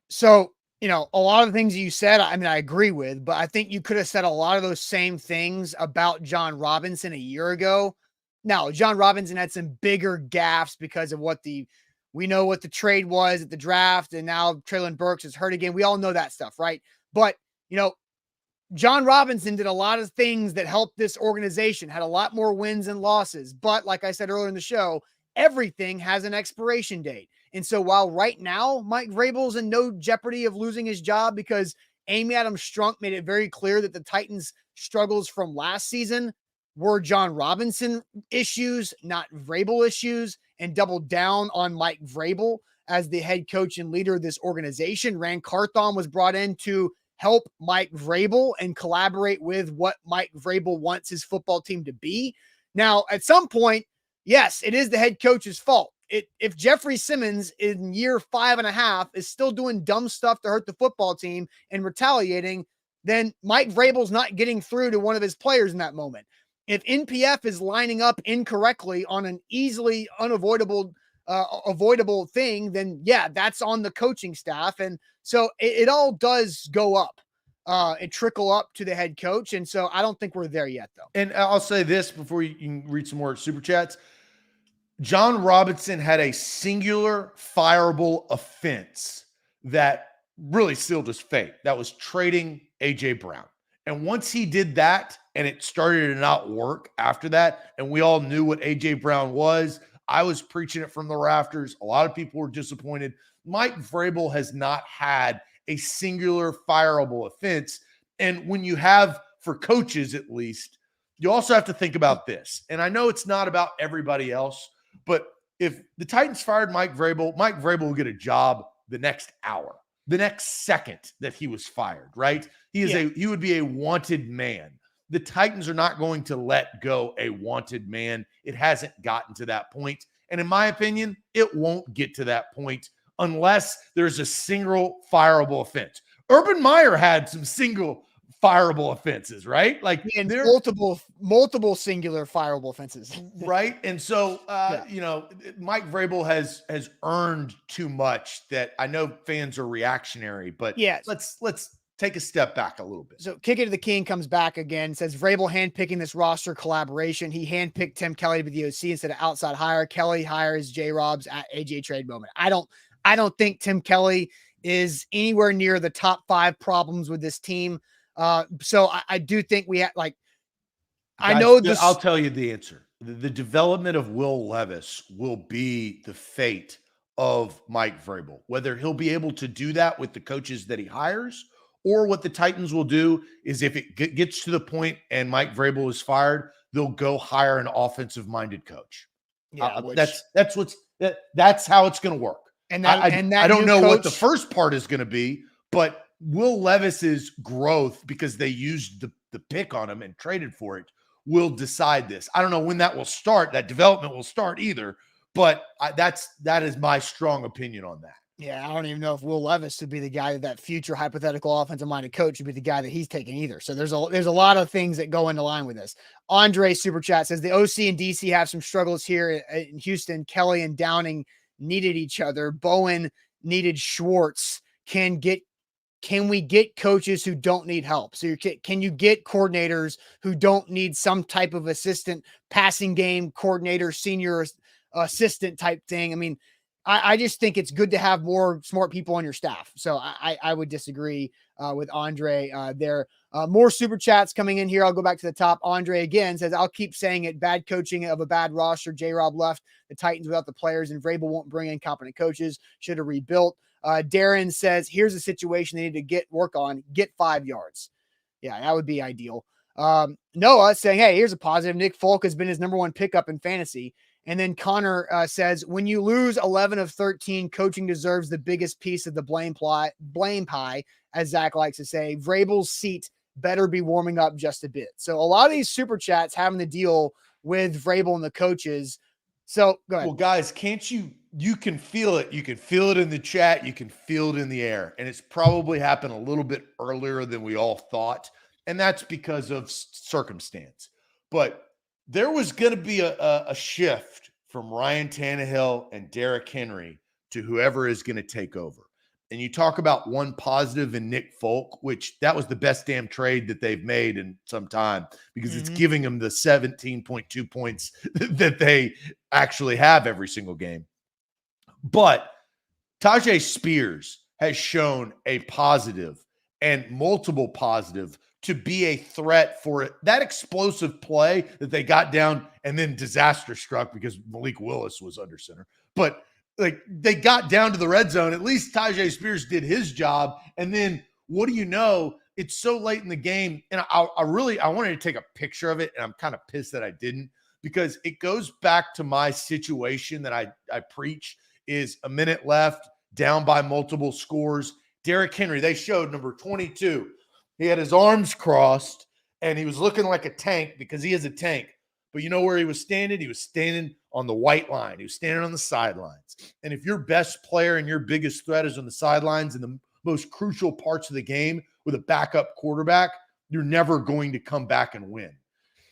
So, a lot of the things you said, I agree with, but I think you could have said a lot of those same things about John Robinson a year ago. Now, John Robinson had some bigger gaffes because of we know what the trade was at the draft, and now Treylon Burks is hurt again. We all know that stuff, right? But, John Robinson did a lot of things that helped this organization, had a lot more wins and losses. But like I said earlier in the show, everything has an expiration date. And so while right now Mike Vrabel's in no jeopardy of losing his job because Amy Adams Strunk made it very clear that the Titans' struggles from last season were John Robinson issues, not Vrabel issues, and doubled down on Mike Vrabel as the head coach and leader of this organization. Rand Carthon was brought in to help Mike Vrabel and collaborate with what Mike Vrabel wants his football team to be. Now, at some point, yes, it is the head coach's fault. If Jeffrey Simmons in year 5.5 is still doing dumb stuff to hurt the football team and retaliating, then Mike Vrabel's not getting through to one of his players in that moment. If NPF is lining up incorrectly on an easily avoidable thing, then yeah, that's on the coaching staff. And so it all does go up and trickle up to the head coach. And so I don't think we're there yet, though. And I'll say this before you can read some more super chats. John Robinson had a singular fireable offense that really sealed his fate. That was trading A.J. Brown. And once he did that and it started to not work after that, and we all knew what A.J. Brown was, I was preaching it from the rafters. A lot of people were disappointed. Mike Vrabel has not had a singular fireable offense. And when you have, for coaches at least, you also have to think about this. And I know it's not about everybody else, but if the Titans fired Mike Vrabel will get a job the next hour, the next second that he was fired, right? He would be a wanted man. The Titans are not going to let go a wanted man. It hasn't gotten to that point. And in my opinion, it won't get to that point unless there's a single fireable offense. Urban Meyer had some single fireable offenses, right? Like there multiple singular fireable offenses, right? And so, Mike Vrabel has earned too much that I know fans are reactionary, but let's take a step back a little bit. So Kick It to the King comes back again, says Vrabel handpicking this roster collaboration. He handpicked Tim Kelly to be the OC instead of outside hire. Kelly hires J-Robs at AJ trade moment. I don't think Tim Kelly is anywhere near the top 5 problems with this team. So I do think we have I'll tell you the answer. The development of Will Levis will be the fate of Mike Vrabel, whether he'll be able to do that with the coaches that he hires, or what the Titans will do is if it gets to the point and Mike Vrabel is fired, they'll go hire an offensive minded coach. Yeah, that's how it's going to work. And I don't know what the first part is going to be, but Will Levis's growth, because they used the pick on him and traded for it, will decide this. I don't know when that will start. That development will start either, but that is my strong opinion on that. Yeah, I don't even know if Will Levis would be the guy that future hypothetical offensive-minded coach would be the guy that he's taking either. So there's a lot of things that go into line with this. Andre Super Chat says the OC and DC have some struggles here in Houston. Kelly and Downing needed each other. Bowen needed Schwartz. Can we get coaches who don't need help? So can you get coordinators who don't need some type of assistant passing game coordinator, senior assistant type thing? I mean, I just think it's good to have more smart people on your staff. So I would disagree with Andre there. More super chats coming in here. I'll go back to the top. Andre again says, I'll keep saying it. Bad coaching of a bad roster. J-Rob left the Titans without the players, and Vrabel won't bring in competent coaches. Should have rebuilt. Darren says, here's a situation they need to work on. Get 5 yards. Yeah, that would be ideal. Noah saying, hey, here's a positive. Nick Folk has been his number 1 pickup in fantasy. And then Connor says, when you lose 11 of 13, coaching deserves the biggest piece of the blame pie, as Zach likes to say. Vrabel's seat better be warming up just a bit. So a lot of these super chats having to deal with Vrabel and the coaches. So go ahead. Well, guys, you can feel it. You can feel it in the chat. You can feel it in the air. And it's probably happened a little bit earlier than we all thought. And that's because of circumstance. But there was going to be a shift from Ryan Tannehill and Derrick Henry to whoever is going to take over. And you talk about one positive in Nick Folk, which that was the best damn trade that they've made in some time, because it's giving them the 17.2 points that they actually have every single game. But Tajay Spears has shown a positive and multiple positive to be a threat for it. That explosive play that they got down and then disaster struck because Malik Willis was under center. But like they got down to the red zone. At least Tajay Spears did his job. And then what do you know? It's so late in the game. And I wanted to take a picture of it. And I'm kind of pissed that I didn't, because it goes back to my situation that I preach is a minute left, down by multiple scores. Derrick Henry, they showed number 22. He had his arms crossed, and he was looking like a tank because he is a tank. But you know where he was standing? He was standing on the white line. He was standing on the sidelines. And if your best player and your biggest threat is on the sidelines in the most crucial parts of the game with a backup quarterback, you're never going to come back and win.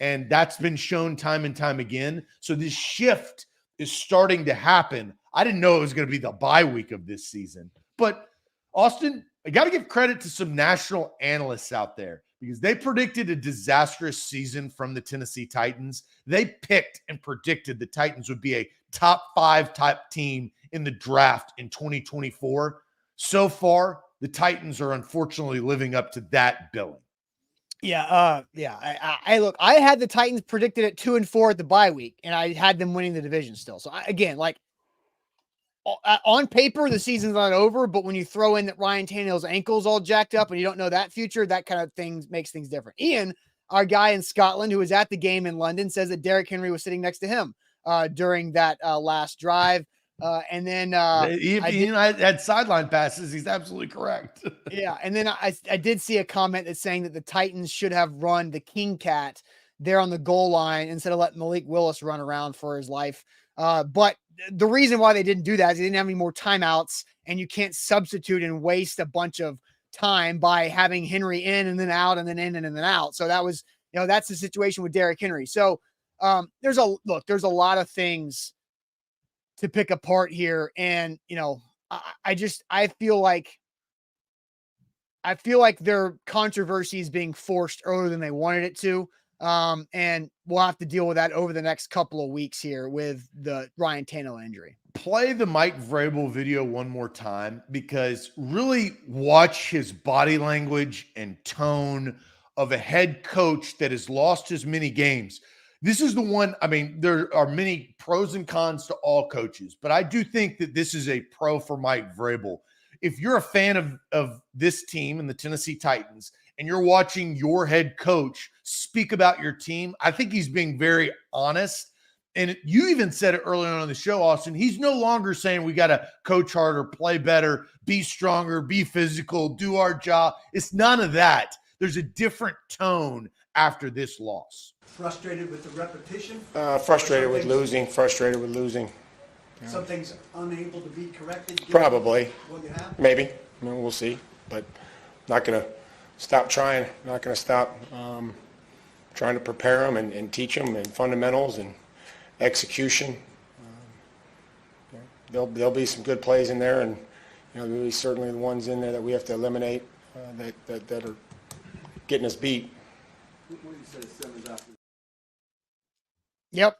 And that's been shown time and time again. So this shift is starting to happen. I didn't know it was going to be the bye week of this season. But Austin, I got to give credit to some national analysts out there, because they predicted a disastrous season from the Tennessee Titans. They picked and predicted the Titans would be a top 5 type team in the draft in 2024. So far, the Titans are unfortunately living up to that billing. Yeah. I look, I had the Titans predicted at 2-4 at the bye week, and I had them winning the division still. So on paper, the season's not over, but when you throw in that Ryan Tannehill's ankle's all jacked up and you don't know that future, that kind of thing makes things different. Ian, our guy in Scotland who was at the game in London says that Derrick Henry was sitting next to him during that last drive. And then I had sideline passes. He's absolutely correct. Yeah, and then I did see a comment that's saying that the Titans should have run the King Cat there on the goal line instead of letting Malik Willis run around for his life. But the reason why they didn't do that is they didn't have any more timeouts, and you can't substitute and waste a bunch of time by having Henry in and then out and then in and then out. So that was, that's the situation with Derrick Henry. So there's a lot of things to pick apart here. And, I feel like their controversy is being forced earlier than they wanted it to. And we'll have to deal with that over the next couple of weeks here with the Ryan Tannehill injury. Play the Mike Vrabel video one more time, because really watch his body language and tone of a head coach that has lost as many games. This is the one, there are many pros and cons to all coaches, but I do think that this is a pro for Mike Vrabel. If you're a fan of this team and the Tennessee Titans, and you're watching your head coach speak about your team, I think he's being very honest. And you even said it earlier on in the show, Austin. He's no longer saying we got to coach harder, play better, be stronger, be physical, do our job. It's none of that. There's a different tone after this loss. Frustrated with the repetition? Frustrated with losing. Some things unable to be corrected? Probably. What you have? Maybe. We'll see. But not going to stop trying. Not going to stop trying to prepare them and teach them and fundamentals and execution. There'll be some good plays in there, and there'll be certainly the ones in there that we have to eliminate that are getting us beat. What do you say, Simmons after? Yep.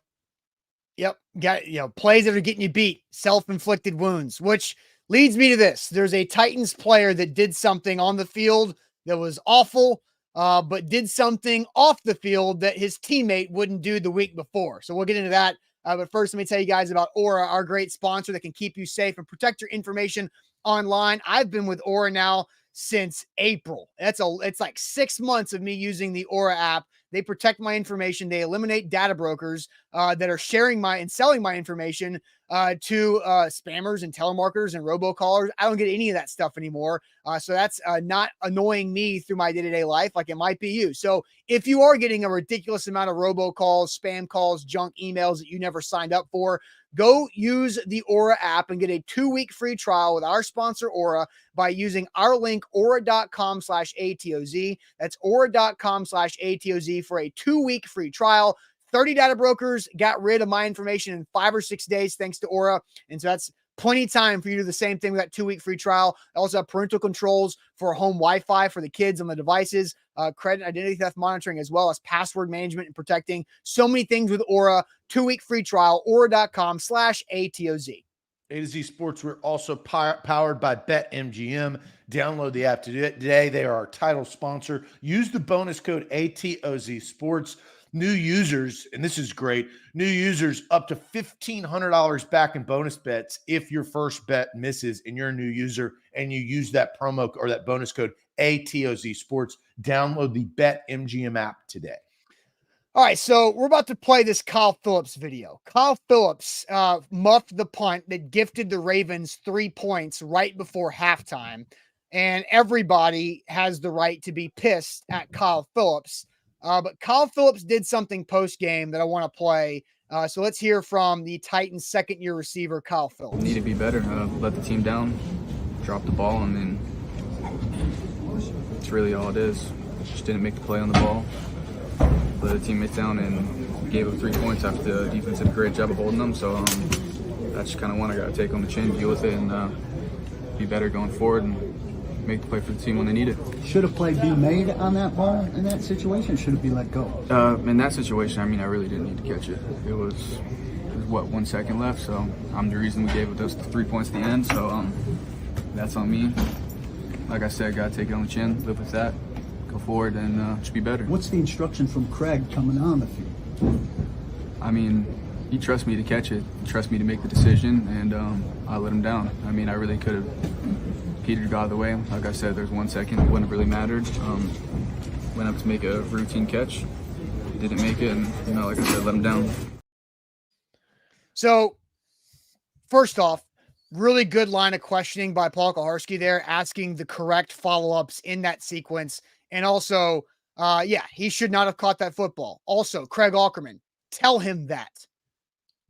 Got plays that are getting you beat, self-inflicted wounds, which leads me to this. There's a Titans player that did something on the field that was awful, but did something off the field that his teammate wouldn't do the week before. So we'll get into that. But first, let me tell you guys about Aura, our great sponsor that can keep you safe and protect your information online. I've been with Aura now since April. It's like 6 months of me using the Aura app. They protect my information. They eliminate data brokers that are sharing and selling my information to spammers and telemarketers and robocallers. I don't get any of that stuff anymore. So that's not annoying me through my day-to-day life like it might be you. So if you are getting a ridiculous amount of robocalls, spam calls, junk emails that you never signed up for, go use the Aura app and get a 2-week free trial with our sponsor Aura by using our link aura.com/ATOZ. That's aura.com/ATOZ for a 2-week free trial. 30 data brokers got rid of my information in 5 or 6 days thanks to Aura. And so that's plenty of time for you to do the same thing with that 2-week free trial. I also have parental controls for home Wi-Fi for the kids on the devices, credit identity theft monitoring, as well as password management and protecting. So many things with Aura. 2-week free trial, aura.com/ATOZ. A to Z Sports, we're also powered by BetMGM. Download the app today. They are our title sponsor. Use the bonus code ATOZ Sports. New users, and this is great, new users up to $1,500 back in bonus bets if your first bet misses and you're a new user and you use that promo or that bonus code ATOZ Sports. Download the BetMGM app today. All right, so we're about to play this Kyle Phillips video. Kyle Phillips muffed the punt that gifted the Ravens 3 points right before halftime, and everybody has the right to be pissed at Kyle Phillips. But Kyle Phillips did something post-game that I want to play. So let's hear from the Titans' second-year receiver, Kyle Phillips. Need to be better. Let the team down, drop the ball, and then that's really all it is. Just didn't make the play on the ball. Let the teammates down and gave up 3 points after the defense did a great job of holding them. So that's kind of one I got to take on the chin, deal with it, and be better going forward and make the play for the team when they need it. Should a play be made on that ball in that situation? Should it be let go? In that situation, I really didn't need to catch it. It was 1 second left, so I'm the reason we gave up those 3 points at the end. So that's on me. Like I said, got to take it on the chin, live with that, go forward, and just be better. What's the instruction from Craig coming on the field? He trusts me to catch it, trusts me to make the decision, and I let him down. I really could have petered out of the way. Like I said, there's 1 second, it wouldn't have really mattered. Would went up to make a routine catch, didn't make it, and like I said, let him down. So, first off, really good line of questioning by Paul Kaharski there, asking the correct follow-ups in that sequence. And also, he should not have caught that football. Also, Craig Aukerman, tell him that.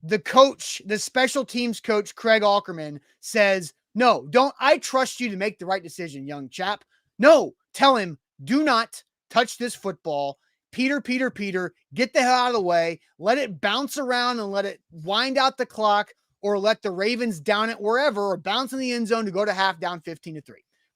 The coach, the special teams coach, Craig Aukerman, says, no, I trust you to make the right decision, young chap. No, tell him, do not touch this football. Peter, get the hell out of the way. Let it bounce around and let it wind out the clock, or let the Ravens down it wherever, or bounce in the end zone to go to half down 15-3.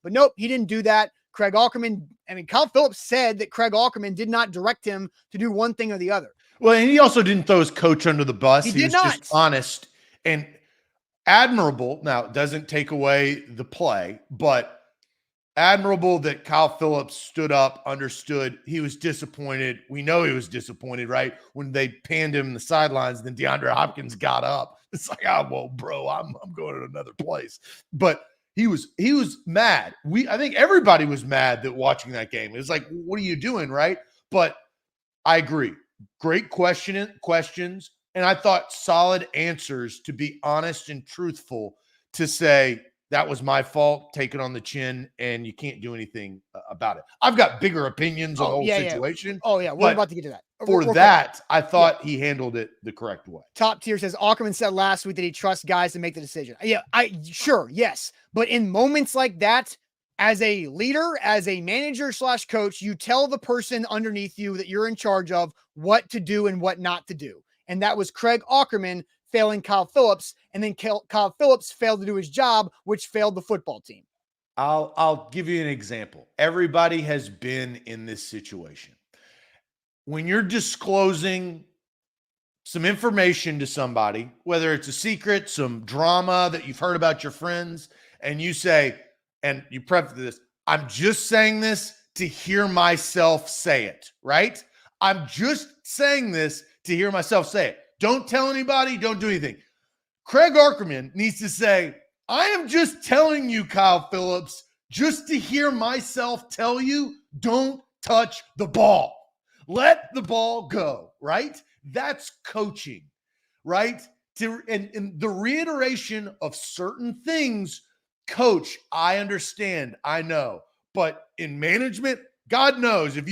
But nope, he didn't do that. Kyle Phillips said that Craig Aukerman did not direct him to do one thing or the other. Well, and he also didn't throw his coach under the bus. He was just honest and admirable. Now, it doesn't take away the play, but admirable that Kyle Phillips stood up, understood. He was disappointed. We know he was disappointed, right? When they panned him in the sidelines, then DeAndre Hopkins got up. It's like, oh, well, bro, I'm going to another place. But he was mad. I think everybody was mad that watching that game. It was like, what are you doing, right? But I agree. Great questions. And I thought solid answers, to be honest and truthful, to say, that was my fault, take it on the chin, and you can't do anything about it. I've got bigger opinions on the whole situation. Oh, yeah. We're about to get to that. I thought he handled it the correct way. Top Tier says, Aukerman said last week that he trusts guys to make the decision. Yeah, yes. But in moments like that, as a leader, as a manager / coach, you tell the person underneath you that you're in charge of what to do and what not to do. And that was Craig Aukerman failing Kyle Phillips, and then Kyle Phillips failed to do his job, which failed the football team. I'll give you an example. Everybody has been in this situation. When you're disclosing some information to somebody, whether it's a secret, some drama that you've heard about your friends, and you say, and you preface this, I'm just saying this to hear myself say it, right? I'm just saying this to hear myself say it. Don't tell anybody. Don't do anything. Craig Aukerman needs to say, I am just telling you, Kyle Phillips, just to hear myself tell you, don't touch the ball. Let the ball go, right? That's coaching, right? And the reiteration of certain things, coach, I understand, I know. But in management, God knows, if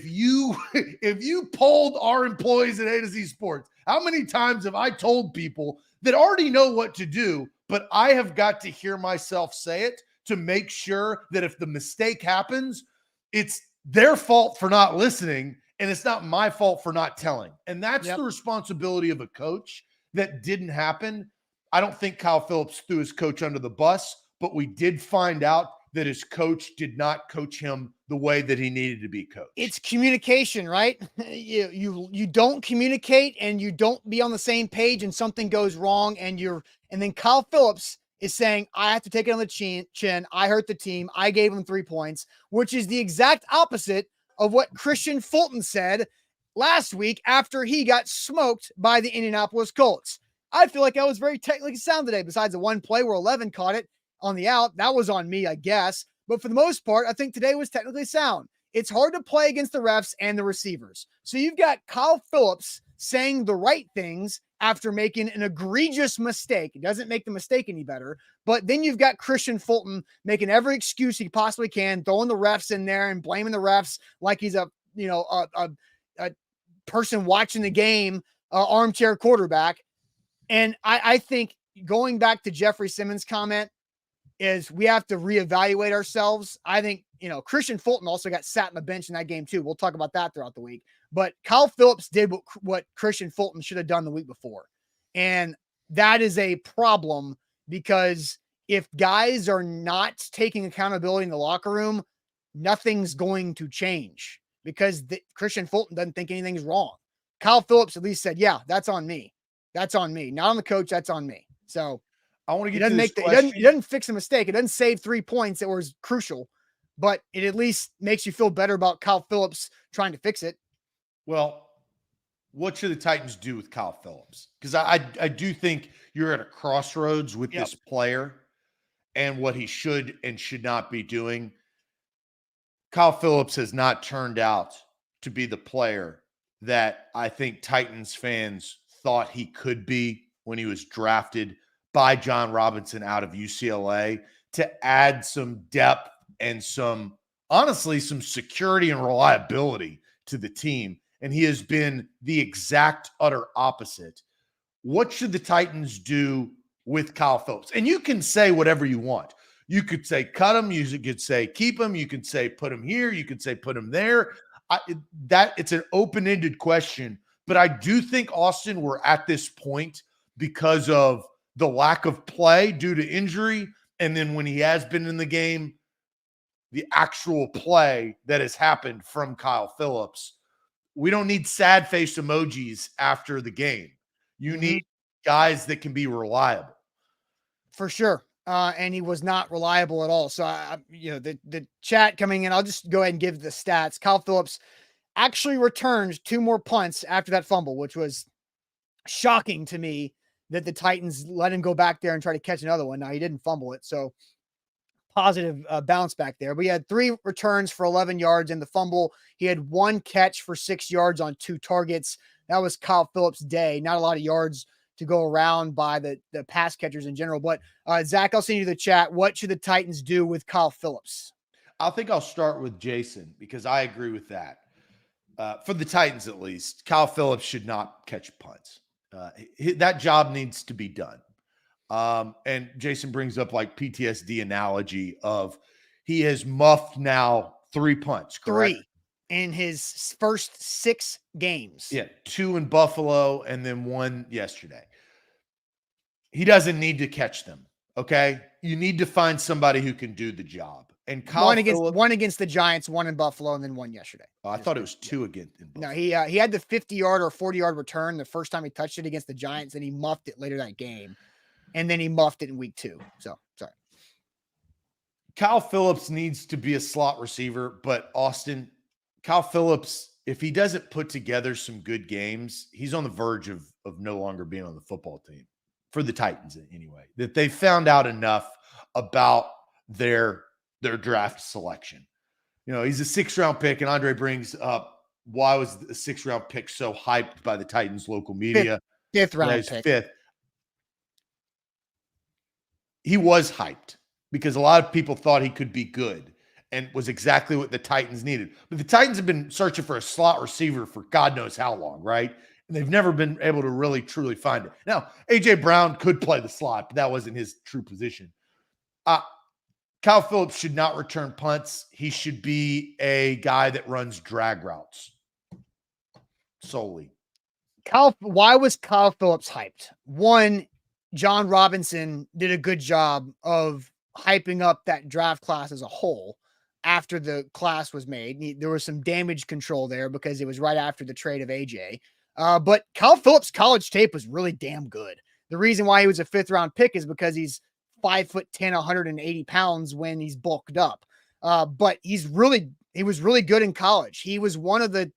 you polled our employees at A to Z Sports, how many times have I told people that already know what to do, but I have got to hear myself say it to make sure that if the mistake happens, it's their fault for not listening and it's not my fault for not telling. And that's the responsibility of a coach. That didn't happen. I don't think Kyle Phillips threw his coach under the bus, but we did find out that his coach did not coach him the way that he needed to be coached. It's communication, right? You don't communicate and you don't be on the same page and something goes wrong and then Kyle Phillips is saying, I have to take it on the chin. I hurt the team. I gave him 3 points, which is the exact opposite of what Christian Fulton said last week after he got smoked by the Indianapolis Colts. I feel like I was very technically sound today, besides the one play where 11 caught it on the out. That was on me, I guess. But for the most part, I think today was technically sound. It's hard to play against the refs and the receivers. So you've got Kyle Phillips saying the right things after making an egregious mistake. It doesn't make the mistake any better. But then you've got Christian Fulton making every excuse he possibly can, throwing the refs in there and blaming the refs like he's a person watching the game, armchair quarterback. And I think going back to Jeffrey Simmons' comment is we have to reevaluate ourselves. I think, Christian Fulton also got sat on the bench in that game too. We'll talk about that throughout the week. But Kyle Phillips did what Christian Fulton should have done the week before. And that is a problem because if guys are not taking accountability in the locker room, nothing's going to change because Christian Fulton doesn't think anything's wrong. Kyle Phillips at least said, yeah, that's on me. That's on me. Not on the coach. That's on me. So I want to get to this question. It doesn't fix a mistake. It doesn't save 3 points that was crucial, but it at least makes you feel better about Kyle Phillips trying to fix it. Well, what should the Titans do with Kyle Phillips? Because I do think you're at a crossroads with this player and what he should and should not be doing. Kyle Phillips has not turned out to be the player that I think Titans fans thought he could be when he was drafted by John Robinson out of UCLA to add some depth and honestly, some security and reliability to the team. And he has been the exact utter opposite. What should the Titans do with Kyle Phillips? And you can say whatever you want. You could say cut him. You could say keep him. You could say put him here. You could say put him there. It's an open-ended question, but I do think, Austin, we're at this point because of the lack of play due to injury, and then when he has been in the game, the actual play that has happened from Kyle Phillips. We don't need sad face emojis after the game. You need guys that can be reliable. For sure. And he was not reliable at all. So, the chat coming in, I'll just go ahead and give the stats. Kyle Phillips actually returned 2 more punts after that fumble, which was shocking to me that the Titans let him go back there and try to catch another one. Now, he didn't fumble it. So, positive bounce back there. But he had 3 returns for 11 yards in the fumble. He had 1 catch for 6 yards on 2 targets. That was Kyle Phillips' day. Not a lot of yards to go around by the pass catchers in general. But Zach, I'll send you the chat. What should the Titans do with Kyle Phillips? I think I'll start with Jason because I agree with that. For the Titans, at least, Kyle Phillips should not catch punts. That job needs to be done. And Jason brings up like PTSD analogy of he has muffed now 3 punts, correct? 3 in his first 6 games. Yeah, 2 in Buffalo and then 1 yesterday. He doesn't need to catch them, okay? You need to find somebody who can do the job. And Kyle one against the Giants, 1 in Buffalo, and then 1 yesterday. Oh, I thought it was 2 again. No, he had the 50-yard or 40-yard return the first time he touched it against the Giants, and he muffed it later that game. And then he muffed it in week 2. So, sorry. Kyle Phillips needs to be a slot receiver, but Austin, Kyle Phillips, if he doesn't put together some good games, he's on the verge of no longer being on the football team for the Titans anyway, that they found out enough about their draft selection. You know, he's a 6th-round pick, and Andre brings up why was the 6th-round pick so hyped by the Titans local media? 5th-round pick. 5th. He was hyped because a lot of people thought he could be good and was exactly what the Titans needed. But the Titans have been searching for a slot receiver for God knows how long, right? And they've never been able to really, truly find it. Now, A.J. Brown could play the slot, but that wasn't his true position. Kyle Phillips should not return punts. He should be a guy that runs drag routes solely. Why was Kyle Phillips hyped? 1, John Robinson did a good job of hyping up that draft class as a whole after the class was made. There was some damage control there because it was right after the trade of AJ. But Kyle Phillips' college tape was really damn good. The reason why he was a 5th-round pick is because he's 5'10", 180 pounds when he's bulked up. But he was really good in college. He was one of the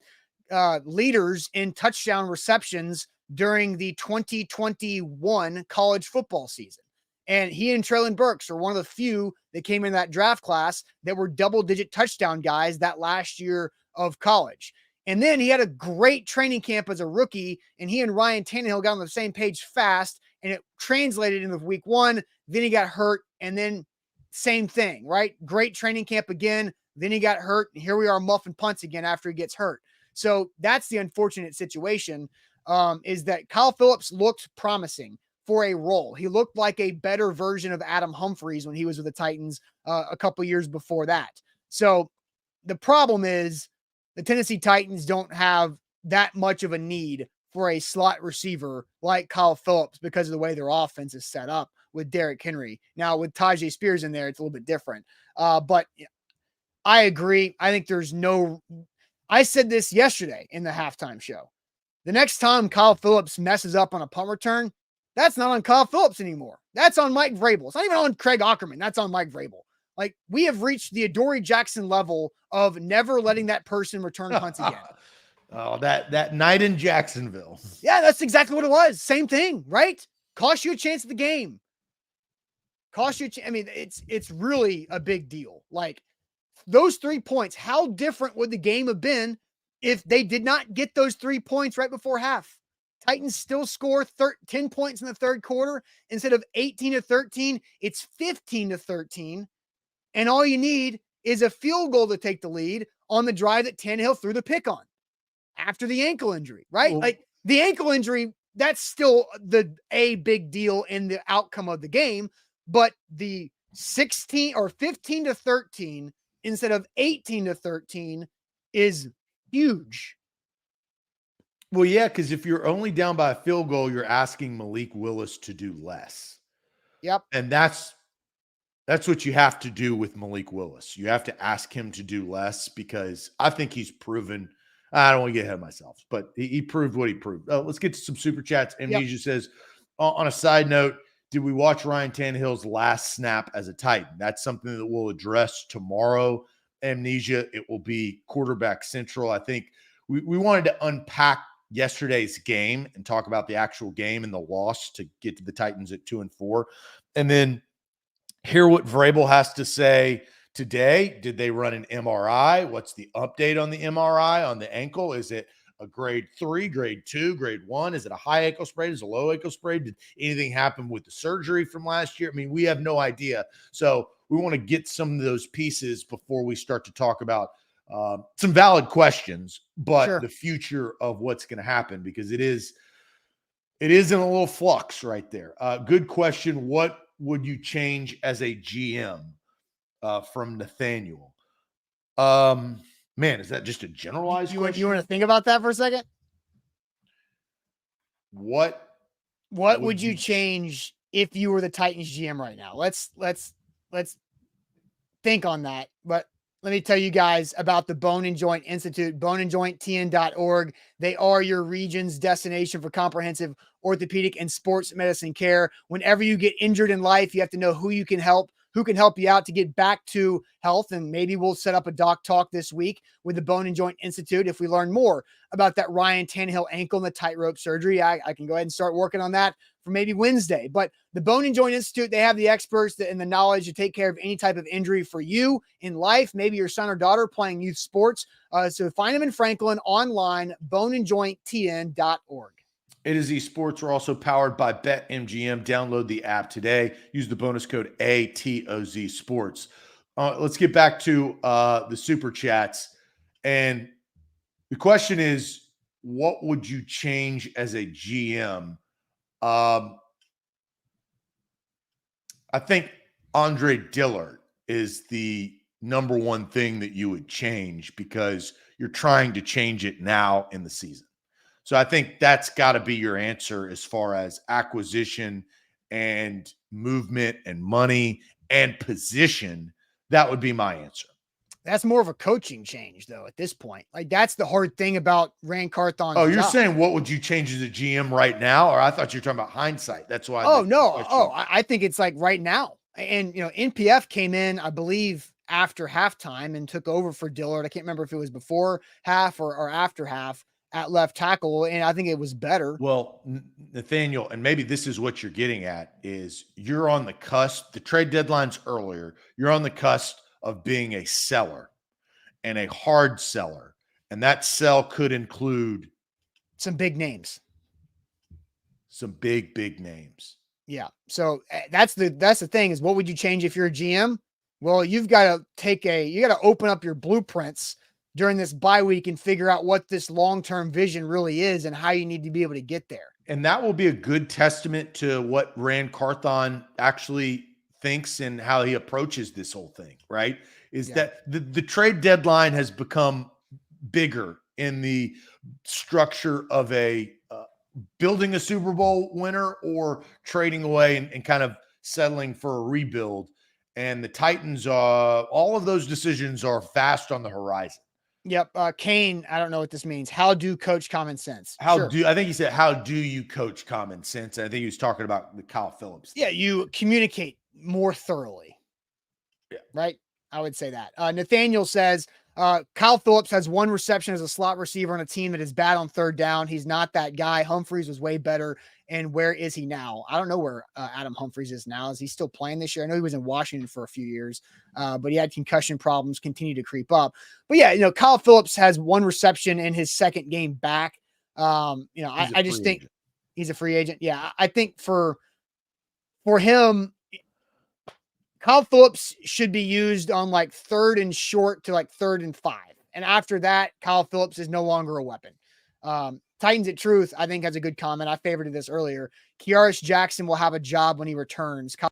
leaders in touchdown receptions during the 2021 college football season. And he and Treylon Burks are one of the few that came in that draft class that were double-digit touchdown guys that last year of college. And then he had a great training camp as a rookie, and he and Ryan Tannehill got on the same page fast, and it translated into week 1. Then he got hurt, and then same thing, right? Great training camp again. Then he got hurt, and here we are muffing punts again after he gets hurt. So that's the unfortunate situation, is that Kyle Phillips looked promising for a role. He looked like a better version of Adam Humphries when he was with the Titans a couple years before that. So the problem is the Tennessee Titans don't have that much of a need for a slot receiver like Kyle Phillips because of the way their offense is set up with Derrick Henry. Now with Tajay Spears in there, it's a little bit different. But I agree. I think I said this yesterday in the halftime show. The next time Kyle Phillips messes up on a punt return, that's not on Kyle Phillips anymore. That's on Mike Vrabel. It's not even on Craig Ackerman. That's on Mike Vrabel. Like, we have reached the Adoree Jackson level of never letting that person return punts again. Oh, that night in Jacksonville. Yeah, that's exactly what it was. Same thing, right? Cost you a chance at the game. I mean, it's really a big deal. Like, those 3 points, how different would the game have been if they did not get those 3 points right before half? Titans still score 10 points in the third quarter. Instead of 18-13, it's 15-13. And all you need is a field goal to take the lead on the drive that Tannehill threw the pick on after the ankle injury, right? Well, like the ankle injury, that's still a big deal in the outcome of the game. But the 16 or 15-13 instead of 18-13 is huge. Well, yeah, because if you're only down by a field goal, you're asking Malik Willis to do less. Yep. And that's what you have to do with Malik Willis. You have to ask him to do less because I think he's proven. I don't want to get ahead of myself, but he proved what he proved. Let's get to some super chats. Amnesia says, on a side note, did we watch Ryan Tannehill's last snap as a Titan? That's something that we'll address tomorrow. Amnesia, it will be quarterback central. I think we wanted to unpack yesterday's game and talk about the actual game and the loss to get to the Titans at 2-4. And then hear what Vrabel has to say today. Did they run an MRI? What's the update on the MRI on the ankle? Is it a grade 3, grade 2, grade 1? Is it a high ankle sprain? Is it a low ankle sprain? Did anything happen with the surgery from last year? I mean, we have no idea. So we want to get some of those pieces before we start to talk about some valid questions, but the future of what's going to happen, because it is in a little flux right there. Good question. What would you change as a GM? From Nathaniel. Man, is that just a generalized question? You want to think about that for a second? What would you change if you were the Titans GM right now? Let's think on that. But let me tell you guys about the Bone and Joint Institute, boneandjointtn.org. They are your region's destination for comprehensive orthopedic and sports medicine care. Whenever you get injured in life, you have to know who you can help, who can help you out to get back to health. And maybe we'll set up a doc talk this week with the Bone and Joint Institute. If we learn more about that Ryan Tannehill ankle and the tightrope surgery, I can go ahead and start working on that for maybe Wednesday. But the Bone and Joint Institute, they have the experts and the knowledge to take care of any type of injury for you in life, maybe your son or daughter playing youth sports. So find them in Franklin online, boneandjointtn.org. It is esports. We're also powered by BetMGM. Download the app today. Use the bonus code ATOZ Sports. Let's get back to the super chats. And the question is, what would you change as a GM? I think Andre Dillard is the number one thing that you would change, because you're trying to change it now in the season. So I think that's got to be your answer as far as acquisition and movement and money and position. That would be my answer. That's more of a coaching change, though, at this point. Like, that's the hard thing about Rand Carthon's Oh, you're job. saying what would you change as a GM right now? Or I thought you were talking about hindsight. That's why. I think it's like right now. And, NPF came in, I believe, after halftime and took over for Dillard. I can't remember if it was before half or after half at left tackle. And I think it was better. Well, Nathaniel, and maybe this is what you're getting at, is you're on the cusp. The trade deadline's earlier. You're on the cusp of being a seller and a hard seller. And that sell could include some big names. Some big names. Yeah. So that's the thing, is what would you change if you're a GM? Well, you've got to open up your blueprints during this bye week and figure out what this long-term vision really is and how you need to be able to get there. And that will be a good testament to what Rand Carthon actually thinks and how he approaches this whole thing, right? That the trade deadline has become bigger in the structure of a building a Super Bowl winner or trading away and kind of settling for a rebuild. And the Titans, all of those decisions are fast on the horizon. Yep. Kane, I don't know what this means. How do coach common sense? I think he said, how do you coach common sense? And I think he was talking about the Kyle Phillips thing. Yeah, you communicate more thoroughly. Yeah. Right? I would say that. Nathaniel says, Kyle Phillips has 1 reception as a slot receiver on a team that is bad on third down. He's not that guy. Humphries was way better. And where is he now? I don't know where Adam Humphries is now. Is he still playing this year? I know he was in Washington for a few years, but he had concussion problems continue to creep up. But yeah, Kyle Phillips has 1 reception in his second game back. I just think he's a free agent. Yeah, I think for him, Kyle Phillips should be used on like 3rd and short to like 3rd and 5. And after that, Kyle Phillips is no longer a weapon. Titans at Truth, I think, has a good comment. I favorited this earlier. Kiaris Jackson will have a job when he returns. Kyle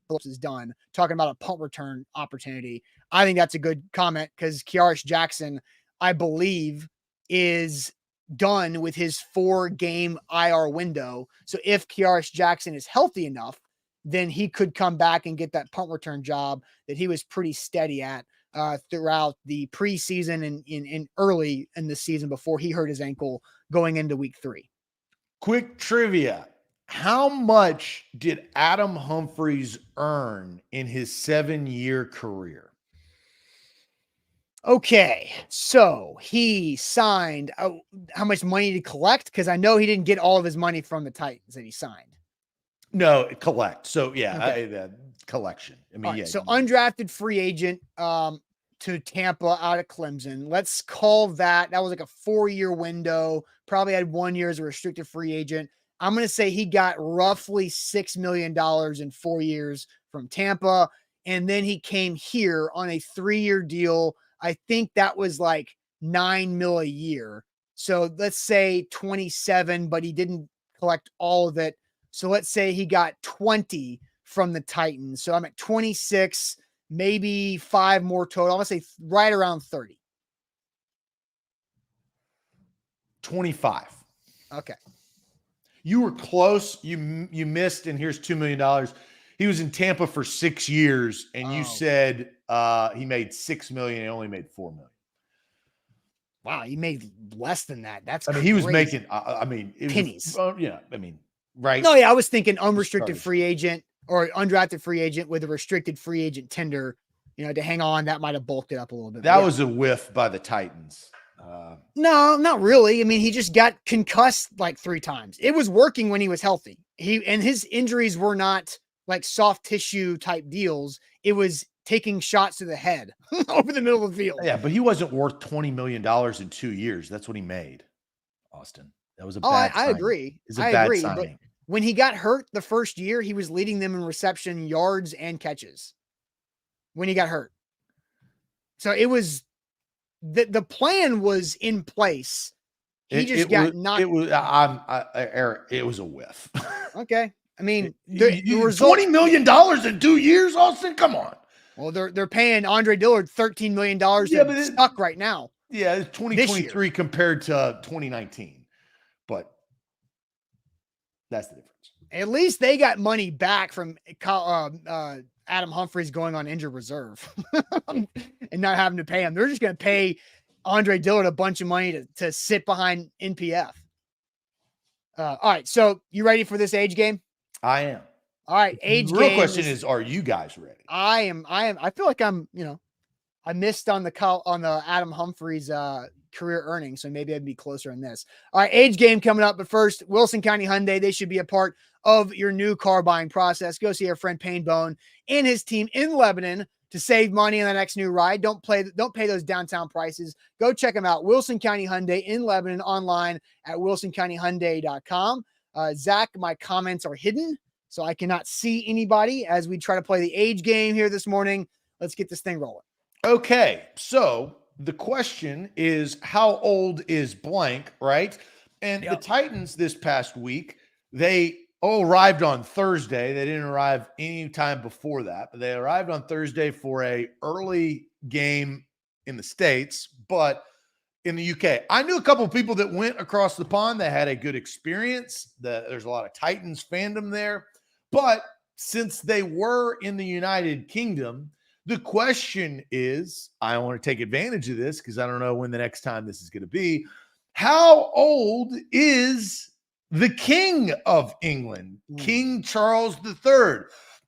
Phillips is done. Talking about a punt return opportunity. I think that's a good comment because Kiaris Jackson, I believe, is done with his 4-game IR window. So if Kiaris Jackson is healthy enough, then he could come back and get that punt return job that he was pretty steady at throughout the preseason and in early in the season before he hurt his ankle going into week 3. Quick trivia. How much did Adam Humphries earn in his 7-year career? Okay, so he signed how much money to collect? Because I know he didn't get all of his money from the Titans that he signed. No, collect. So yeah, Okay. Collection. I mean, All right, yeah. so undrafted free agent to Tampa out of Clemson. Let's call that was like a 4-year window. Probably had 1 year as a restricted free agent. I'm going to say he got roughly $6 million in 4 years from Tampa. And then he came here on a 3-year deal. I think that was like $9 million a year. So let's say 27, but he didn't collect all of it. So let's say he got 20 from the Titans. So I'm at 26, maybe 5 more total. I'm going to say right around 30. 25. Okay. You were close. You missed, and here's $2 million. He was in Tampa for 6 years, and you said he made $6 million and only made $4 million. Wow, he made less than that. That's he was crazy. making pennies. Right. No, yeah, I was thinking unrestricted free agent or undrafted free agent with a restricted free agent tender, to hang on. That might have bulked it up a little bit. That was a whiff by the Titans. No, not really. I mean, he just got concussed like 3 times. It was working when he was healthy. And his injuries were not like soft tissue type deals. It was taking shots to the head over the middle of the field. Yeah, but he wasn't worth $20 million in 2 years. That's what he made, Austin. That was a bad I agree. It's a bad signing. But when he got hurt the first year, he was leading them in reception, yards, and catches when he got hurt. So it was the plan was in place. He got knocked. Eric, it was a whiff. Okay. I mean, the result, $20 million in 2 years, Austin? Come on. Well, they're paying Andre Dillard $13 million. Yeah, but it's stuck right now. Yeah, it's 2023 compared to 2019. But that's the difference. At least they got money back from Adam Humphries going on injured reserve and not having to pay him. They're just going to pay Andre Dillard a bunch of money to sit behind NPF. All right. So you ready for this age game? I am. All right. Age game. The real question is, are you guys ready? I am. I feel like I'm, I missed on the Adam Humphries career earnings, so maybe I'd be closer on this. All right, age game coming up, but first, Wilson County Hyundai, they should be a part of your new car buying process. Go see our friend Payne Bone and his team in Lebanon to save money on the next new ride. Don't pay those downtown prices. Go check them out. Wilson County Hyundai in Lebanon, online at wilsoncountyhyundai.com. Zach, my comments are hidden, so I cannot see anybody as we try to play the age game here this morning. Let's get this thing rolling. Okay, so the question is, how old is blank, right? And the Titans this past week, they arrived on Thursday. They didn't arrive any time before that, but they arrived on Thursday for a early game in the States, but in the UK. I knew a couple of people that went across the pond that had a good experience. There's a lot of Titans fandom there, but since they were in the United Kingdom, the question is, I want to take advantage of this because I don't know when the next time this is going to be. How old is the King of England, King Charles III?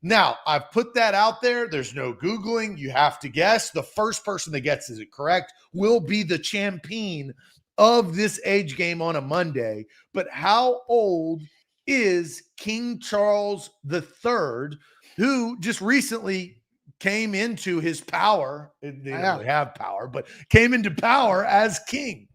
Now, I've put that out there. There's no Googling. You have to guess. The first person that gets it correct will be the champion of this age game on a Monday. But how old is King Charles III, who just recently came into his power? They didn't really have power, but came into power as king.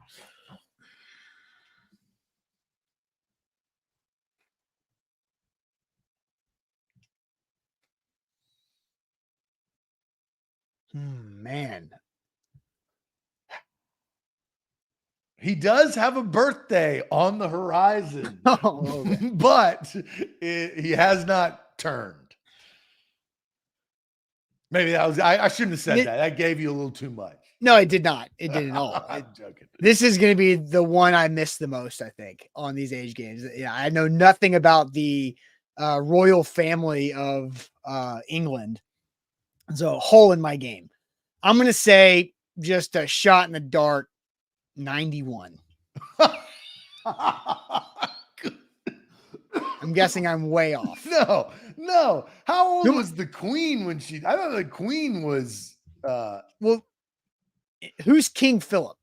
Man. He does have a birthday on the horizon, but he has not turned. Maybe that was, I shouldn't have said that. That gave you a little too much. No, it did not. It didn't at all. I'm joking. This is going to be the one I missed the most, I think, on these age games. Yeah, I know nothing about the royal family of England. So, a hole in my game. I'm going to say just a shot in the dark, 91. I'm guessing I'm way off. No. How old was the queen when she? I thought the queen was. Well, who's King Philip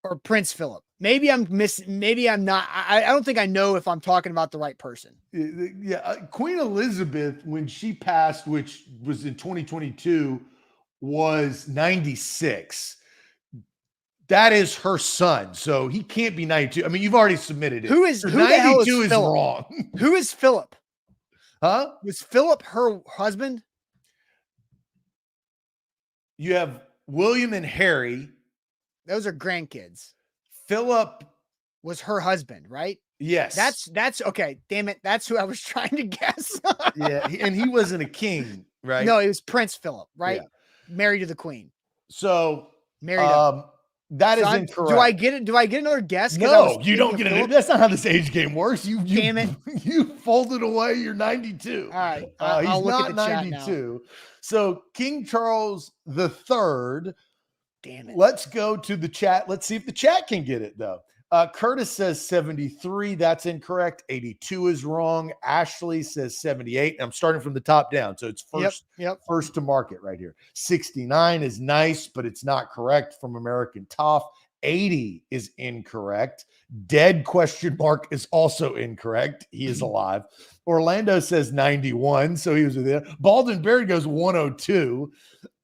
or Prince Philip? Maybe I'm missing. Maybe I'm not. I don't think I know if I'm talking about the right person. Yeah, Queen Elizabeth, when she passed, which was in 2022, was 96. That is her son, so he can't be 92. I mean, you've already submitted it. Who the hell is Philip? Wrong. Who is Philip? Huh? Was Philip her husband? You have William and Harry. Those are grandkids. Philip was her husband, right? Yes. That's okay. Damn it. That's who I was trying to guess. Yeah. And he wasn't a king, right? No, it was Prince Philip, right? Yeah. Married to the queen. So married to that is incorrect. Do I get it? Do I get another guess? No, you don't get it. That's not how this age game works. You damn it. You folded away. You're 92. All right. He's look not at the 92. So King Charles III. Damn it. Let's go to the chat. Let's see if the chat can get it, though. Curtis says 73. That's incorrect. 82 is wrong. Ashley says 78. I'm starting from the top down. So it's first to market right here. 69 is nice, but it's not correct from American Toff. 80 is incorrect. Dead ? Is also incorrect. He is alive. Orlando says 91. So he was there. Baldwin Barrett goes 102.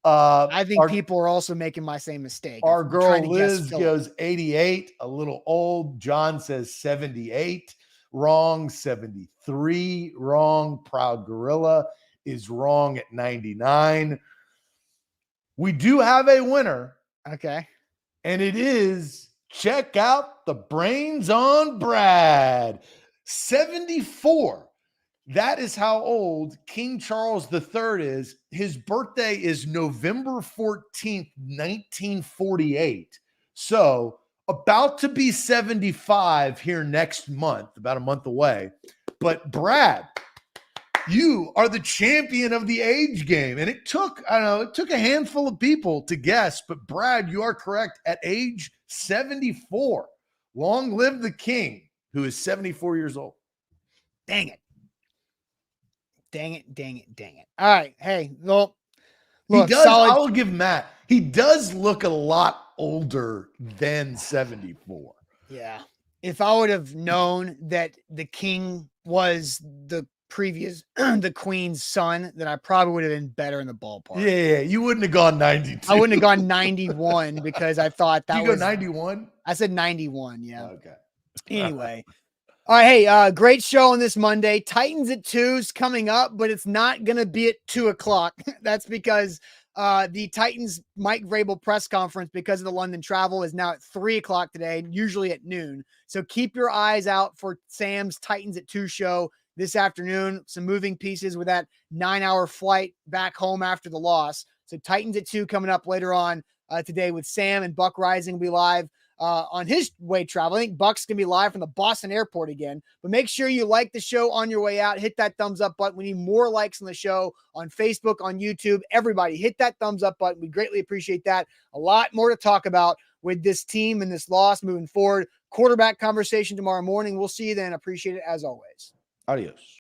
I think people are also making my same mistake. Our girl Liz goes 88, a little old. John says 78, wrong. 73, wrong. Proud Gorilla is wrong at 99. We do have a winner. Okay. And it is, check out the brains on Brad. 74. That is how old King Charles III is. His birthday is November 14th, 1948. So about to be 75 here next month, about a month away. But Brad, you are the champion of the age game. And it took a handful of people to guess, but Brad, you are correct at age 74. Long live the king, who is 74 years old. Dang it. Dang it. All right. Hey, look, he does. I will give Matt. He does look a lot older than 74. Yeah. If I would have known that the king was the previous, the queen's son, then I probably would have been better in the ballpark. Yeah. You wouldn't have gone 92. I wouldn't have gone 91 because I thought that was. You go 91? I said 91. Yeah. Okay. Anyway. All right, hey, great show on this Monday. Titans at 2's coming up, but it's not going to be at 2 o'clock. That's because the Titans Mike Vrabel press conference, because of the London travel, is now at 3 o'clock today, usually at noon. So keep your eyes out for Sam's Titans at 2 show this afternoon. Some moving pieces with that 9-hour flight back home after the loss. So Titans at 2 coming up later on today with Sam, and Buck Rising will be live on his way travel. I think Buck's going to be live from the Boston airport again, but make sure you like the show on your way out. Hit that thumbs up button. We need more likes on the show on Facebook, on YouTube. Everybody hit that thumbs up button. We greatly appreciate that. A lot more to talk about with this team and this loss moving forward. Quarterback conversation tomorrow morning. We'll see you then. Appreciate it as always. Adios.